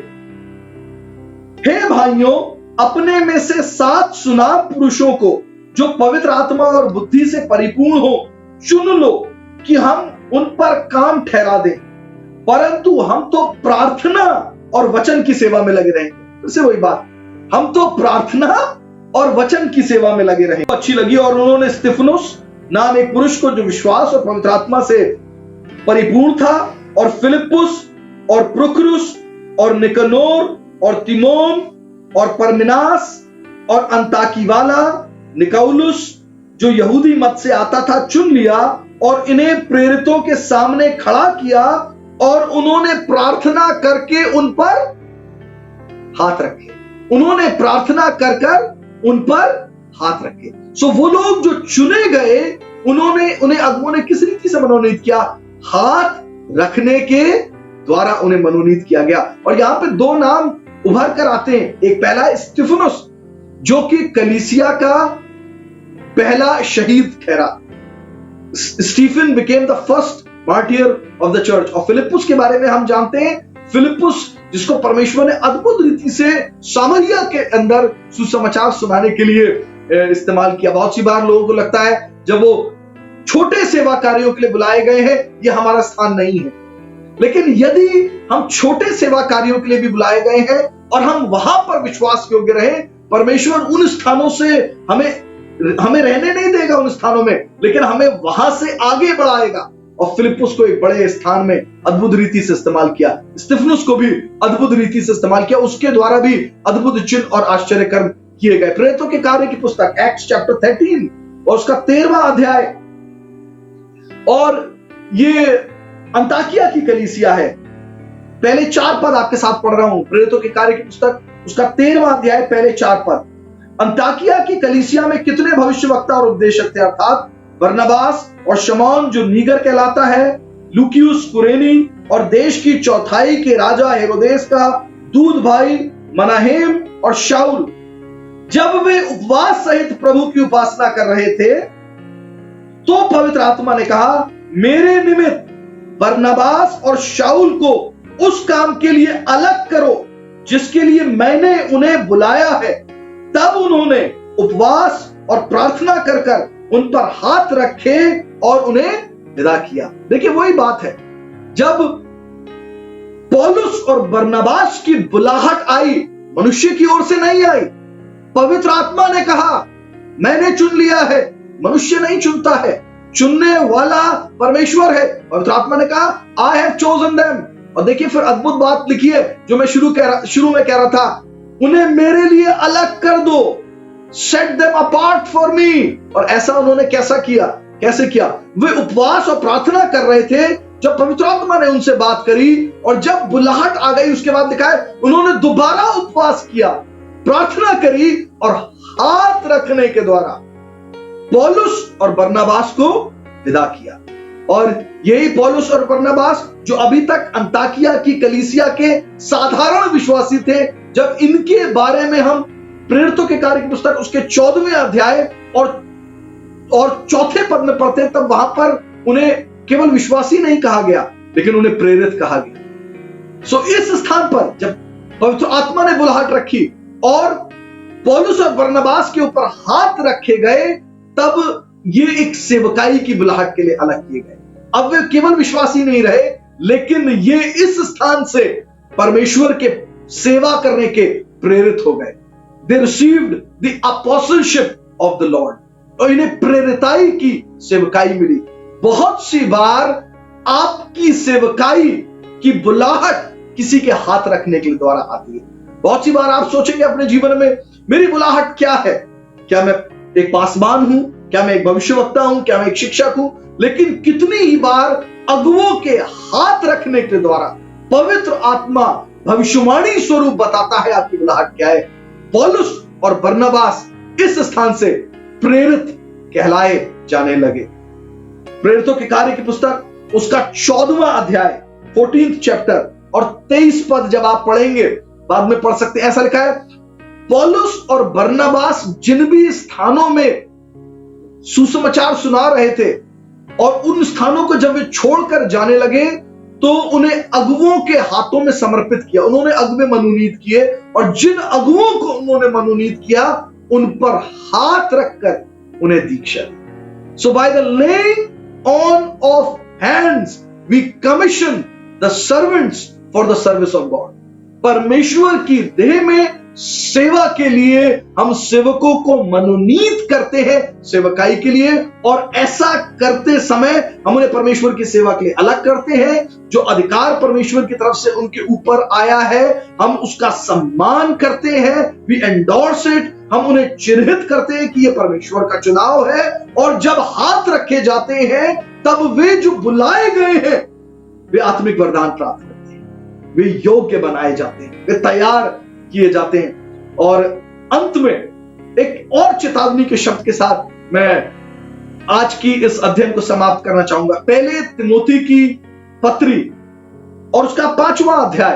हे भाइयों, अपने में से 7 सुनार पुरुषों को जो पवित्र आत्मा और बुद्धि से परिपूर्ण हो चुन लो कि हम उन पर काम ठहरा दें, परंतु हम तो प्रार्थना और वचन की सेवा में लगे रहेंगे। फिर से वही बात, हम तो प्रार्थना और वचन की सेवा में लगे रहे। अच्छी लगी, और उन्होंने स्तिफनुस नाम एक पुरुष को जो विश्वास और पवित्र आत्मा से परिपूर्ण था, और फिलिप्पुस और प्रुखरुस और निकनोर और तिमोन और परमिनास और अंताकीवाला निकौलुस जो यहूदी मत से आता था चुन लिया, और इन्हें प्रेरितों के सामने खड़ा किया, और उन्होंने प्रार्थना करके उन पर हाथ रखे। उन्होंने प्रार्थना कर कर उन पर हाथ रखे। सो वो लोग जो चुने गए, उन्हें अगुओं ने किस रीति से मनोनीत किया? हाथ रखने के द्वारा उन्हें मनोनीत किया गया। और यहां पे 2 नाम उभर कर आते हैं। एक पहला स्तिफनुस, जो कि कलीसिया का पहला शहीद ठहरा। Stephen became the first martyr of the church. और फिलिप्पुस के बारे में हम जानते हैं, फिलिप्पुस जिसको परमेश्वर ने अद्भुत रीति से सामरिया के अंदर सुसमाचार सुनाने के लिए इस्तेमाल किया। बहुत सी बार लोगों को लगता है जब वो छोटे सेवा कार्यों के लिए बुलाए गए हैं, यह हमारा स्थान नहीं है। लेकिन यदि हम छोटे सेवा कार्यों के लिए भी बुलाए गए हैं और हम वहां पर विश्वास योग्य रहे, परमेश्वर उन स्थानों से हमें रहने नहीं देगा उन स्थानों में, लेकिन हमें वहां से आगे बढ़ाएगा। और फिलिप्पुस को एक बड़े स्थान में अद्भुत रीति से इस्तेमाल किया, स्तिफनुस को भी अद्भुत रीति से इस्तेमाल किया, उसके द्वारा भी अद्भुत चिन्ह और आश्चर्य कर्म किए गए। प्रेरितों के कार्य की पुस्तक एक्ट्स चैप्टर 13 और उसका 13वां अध्याय, और ये अंताकिया की कलीसिया है। पहले 4 पद आपके साथ पढ़ रहा हूं, प्रेरितों के कार्य की पुस्तक उसका 13वां अध्याय पहले 4 पद। अंताकिया की कलीसिया में कितने भविष्यवक्ता और उपदेशक थे, अर्थात बरनबास और शमौन जो नीगर कहलाता है, लुकियुस कुरेनी, और देश की चौथाई के राजा हेरोदेस का दूध भाई मनाहेम और शाऊल। जब वे उपवास सहित प्रभु की उपासना कर रहे थे, तो पवित्र आत्मा ने कहा, मेरे निमित्त बरनबास और शाऊल को उस काम के लिए अलग करो जिसके लिए मैंने उन्हें बुलाया है। तब उन्होंने उपवास और प्रार्थना कर कर उन पर हाथ रखे और उन्हें विदा किया। देखिए वही बात है, जब पौलुस और बरनबास की बुलाहट आई, मनुष्य की ओर से नहीं आई, पवित्र आत्मा ने कहा मैंने चुन लिया है, मनुष्य नहीं चुनता है, चुनने वाला परमेश्वर है। पवित्र आत्मा ने कहा आई हैव चोजन देम। और देखिए फिर अद्भुत बात लिखी है जो मैं शुरू में कह रहा था, उन्हें मेरे लिए अलग कर दो, set them apart for me. और ऐसा उन्होंने कैसे किया? वे उपवास और प्रार्थना कर रहे थे जब पवित्र आत्मा ने उनसे बात करी, और जब बुलाहट आ गई उसके बाद लिखा है उन्होंने दोबारा उपवास किया, प्रार्थना करी और हाथ रखने के द्वारा पौलुस और बरनबास को विदा किया। और यही पौलुस और बरनबास जो अभी तक अंताकिया की कलीसिया के साधारण विश्वासी थे, जब इनके बारे में हम प्रेरितों के कार्य की पुस्तक उसके 14वें अध्याय और चौथे पद में पढ़ते हैं, तब वहां पर उन्हें केवल विश्वासी नहीं कहा गया लेकिन उन्हें प्रेरित कहा गया। सो इस स्थान पर जब पवित्र आत्मा ने बुलाहट रखी और पौलुस और बरनबास के ऊपर हाथ रखे गए, तब ये एक सेवकाई की बुलाहट के लिए अलग किए गए। अब वे केवल विश्वासी नहीं रहे, लेकिन ये इस स्थान से परमेश्वर के सेवा करने के प्रेरित हो गए। They received the apostleship of the Lord, और इन्हें प्रेरिताई की सेवकाई मिली। बहुत सी बार आपकी सेवकाई की बुलाहट किसी के हाथ रखने के द्वारा आती है। बहुत सी बार आप सोचेंगे अपने जीवन में मेरी बुलाहट क्या है? क्या मैं एक पासवान हूं? क्या मैं एक भविष्यवक्ता हूं? क्या मैं एक शिक्षक हूं? लेकिन कितनी ही बार अगुवों के हाथ रखने के द्वारा पवित्र आत्मा भविष्यवाणी स्वरूप बताता है आपकी बुलाहट क्या है। पौलुस और बरनबास इस स्थान से प्रेरित कहलाए जाने लगे। प्रेरितों के कार्य की पुस्तक उसका 14वां अध्याय 14th चैप्टर और 23 पद जब आप पढ़ेंगे, बाद में पढ़ सकते हैं, ऐसा लिखा है पौलुस और बरनबास जिन भी स्थानों में सुसमाचार सुना रहे थे और उन स्थानों को जब वे छोड़कर जाने लगे तो उन्हें अगुवों के हाथों में समर्पित किया। उन्होंने अगुवे मनोनीत किए और जिन अगुवों को उन्होंने मनोनीत किया उन पर हाथ रखकर उन्हें दीक्षा दी। So by the laying on of hands we commission the servants for the service of God. परमेश्वर की देह में सेवा के लिए हम सेवकों को मनोनीत करते हैं सेवकाई के लिए, और ऐसा करते समय हम उन्हें परमेश्वर की सेवा के लिए अलग करते हैं। जो अधिकार परमेश्वर की तरफ से उनके ऊपर आया है हम उसका सम्मान करते हैं, वी एंडोर्स इट, हम उन्हें चिन्हित करते हैं कि यह परमेश्वर का चुनाव है। और जब हाथ रखे जाते हैं तब वे जो बुलाए गए हैं वे आत्मिक वरदान प्राप्त करते हैं, वे योग्य बनाए जाते हैं, वे तैयार किए जाते हैं। और अंत में एक और चेतावनी के शब्द के साथ मैं आज की इस अध्ययन को समाप्त करना चाहूंगा। पहले तिमोथी की पत्री और उसका 5वां अध्याय,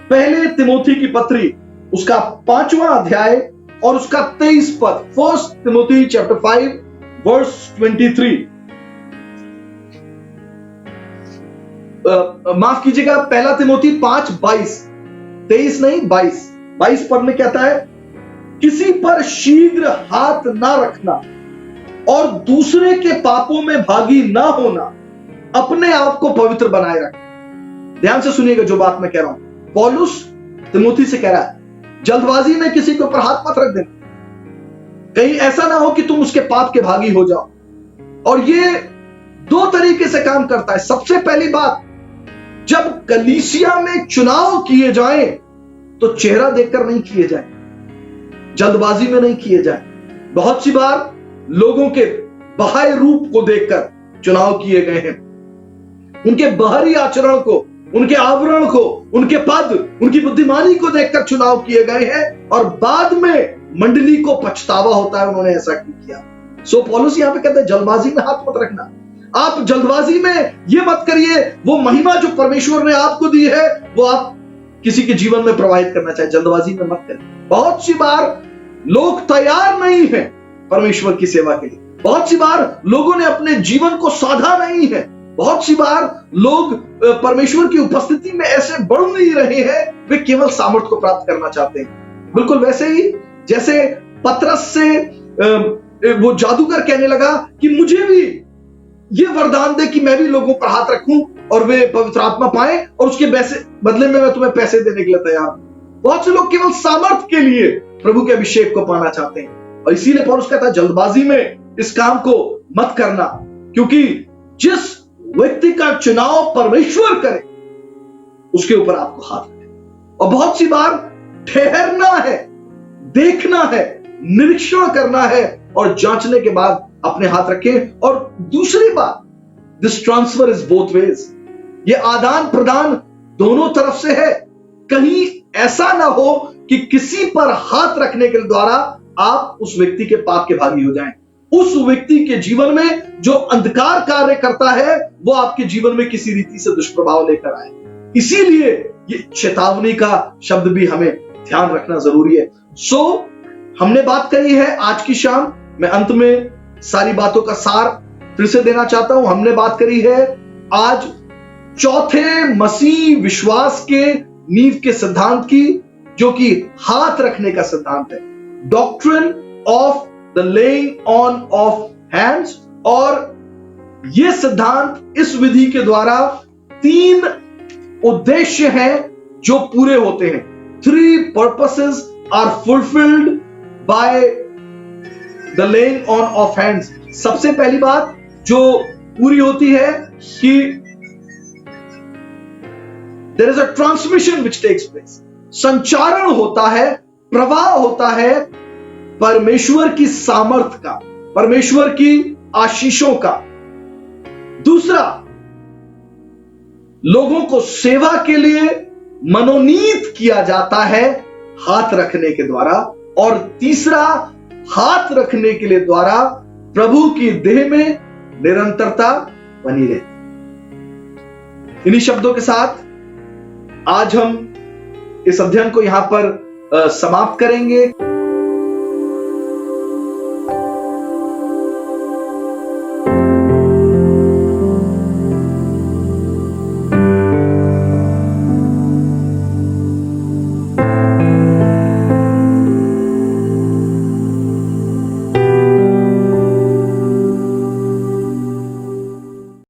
पहले तिमोथी की पत्री उसका 5वां अध्याय और उसका 23 पद, 1 तिमोथी चैप्टर 5 वर्स 23। माफ कीजिएगा, पहला तिमोथी 5:22, 23 नहीं 22 पद में कहता है किसी पर शीघ्र हाथ ना रखना और दूसरे के पापों में भागी ना होना, अपने आप को पवित्र बनाए रखना। ध्यान से सुनिएगा जो बात मैं कह रहा हूं। पौलुस तिमोथी से कह रहा है जल्दबाजी में किसी के ऊपर हाथ मत रख देना, कहीं ऐसा ना हो कि तुम उसके पाप के भागी हो जाओ। और ये 2 तरीके से काम करता है। सबसे पहली बात, जब कलीसिया में चुनाव किए जाएं तो चेहरा देखकर नहीं किए जाएं, जल्दबाजी में नहीं किए जाएं। बहुत सी बार लोगों के बाह्य रूप को देखकर चुनाव किए गए हैं, उनके बाहरी आचरण को, उनके आवरण को, उनके पद, उनकी बुद्धिमानी को देखकर चुनाव किए गए हैं और बाद में मंडली को पछतावा होता है उन्होंने ऐसा क्यों किया। सो पौलुस यहां पे कहते हैं जल्दबाजी में हाथ मत रखना। आप जल्दबाजी में ये मत करिए वो महिमा जो परमेश्वर ने आपको दी है वो आप किसी के जीवन में प्रवाहित करना चाहे, जल्दबाजी में मत करिए। बहुत सी बार लोग तैयार नहीं है परमेश्वर की सेवा के लिए, बहुत सी बार लोगों ने अपने जीवन को साधा नहीं है, बहुत सी बार लोग परमेश्वर की उपस्थिति में ऐसे बढ़ नहीं रहे हैं, वे केवल सामर्थ को प्राप्त करना चाहते हैं। बिल्कुल वैसे ही जैसे पतरस से वो जादूगर कहने लगा कि मुझे भी ये वरदान दे कि मैं भी लोगों पर हाथ रखूं और वे पवित्र आत्मा पाए और उसके बदले में मैं तुम्हें पैसे देने के लिए तैयार हूं। बहुत से लोग केवल सामर्थ के लिए प्रभु के अभिषेक को पाना चाहते हैं और इसीलिए पौलुस कहता है जल्दबाजी में इस काम को मत करना, क्योंकि जिस व्यक्ति का चुनाव परमेश्वर करे उसके ऊपर आपको हाथ रखे। और बहुत सी बार ठहरना है, देखना है, निरीक्षण करना है और जांचने के बाद अपने हाथ रखें। और दूसरी बात, this transfer is both ways, ये आदान प्रदान दोनों तरफ से है। कहीं ऐसा ना हो कि किसी पर हाथ रखने के द्वारा आप उस व्यक्ति के पाप के भागी हो जाएं। उस व्यक्ति के जीवन में जो अंधकार कार्य करता है वो आपके जीवन में किसी रीति से दुष्प्रभाव लेकर आए। इसीलिए ये चेतावनी का शब्द भी हमें ध्यान रखना जरूरी है। हमने बात करी है आज की शाम, मैं अंत में सारी बातों का सार फिर से देना चाहता हूं। हमने बात करी है आज चौथे मसीह विश्वास के नींव के सिद्धांत की, जो कि हाथ रखने का सिद्धांत है, doctrine of the laying on of hands. और यह सिद्धांत, इस विधि के द्वारा 3 उद्देश्य हैं जो पूरे होते हैं। 3 purposes are fulfilled by the laying on of hands। सबसे पहली बात जो पूरी होती है कि there is a transmission which takes place। संचारण होता है, प्रवाह होता है परमेश्वर की सामर्थ का, परमेश्वर की आशीषों का। दूसरा, लोगों को सेवा के लिए मनोनीत किया जाता है हाथ रखने के द्वारा। और तीसरा, हाथ रखने के लिए द्वारा प्रभु की देह में निरंतरता बनी रहती। इन्हीं शब्दों के साथ आज हम इस अध्ययन को यहां पर समाप्त करेंगे।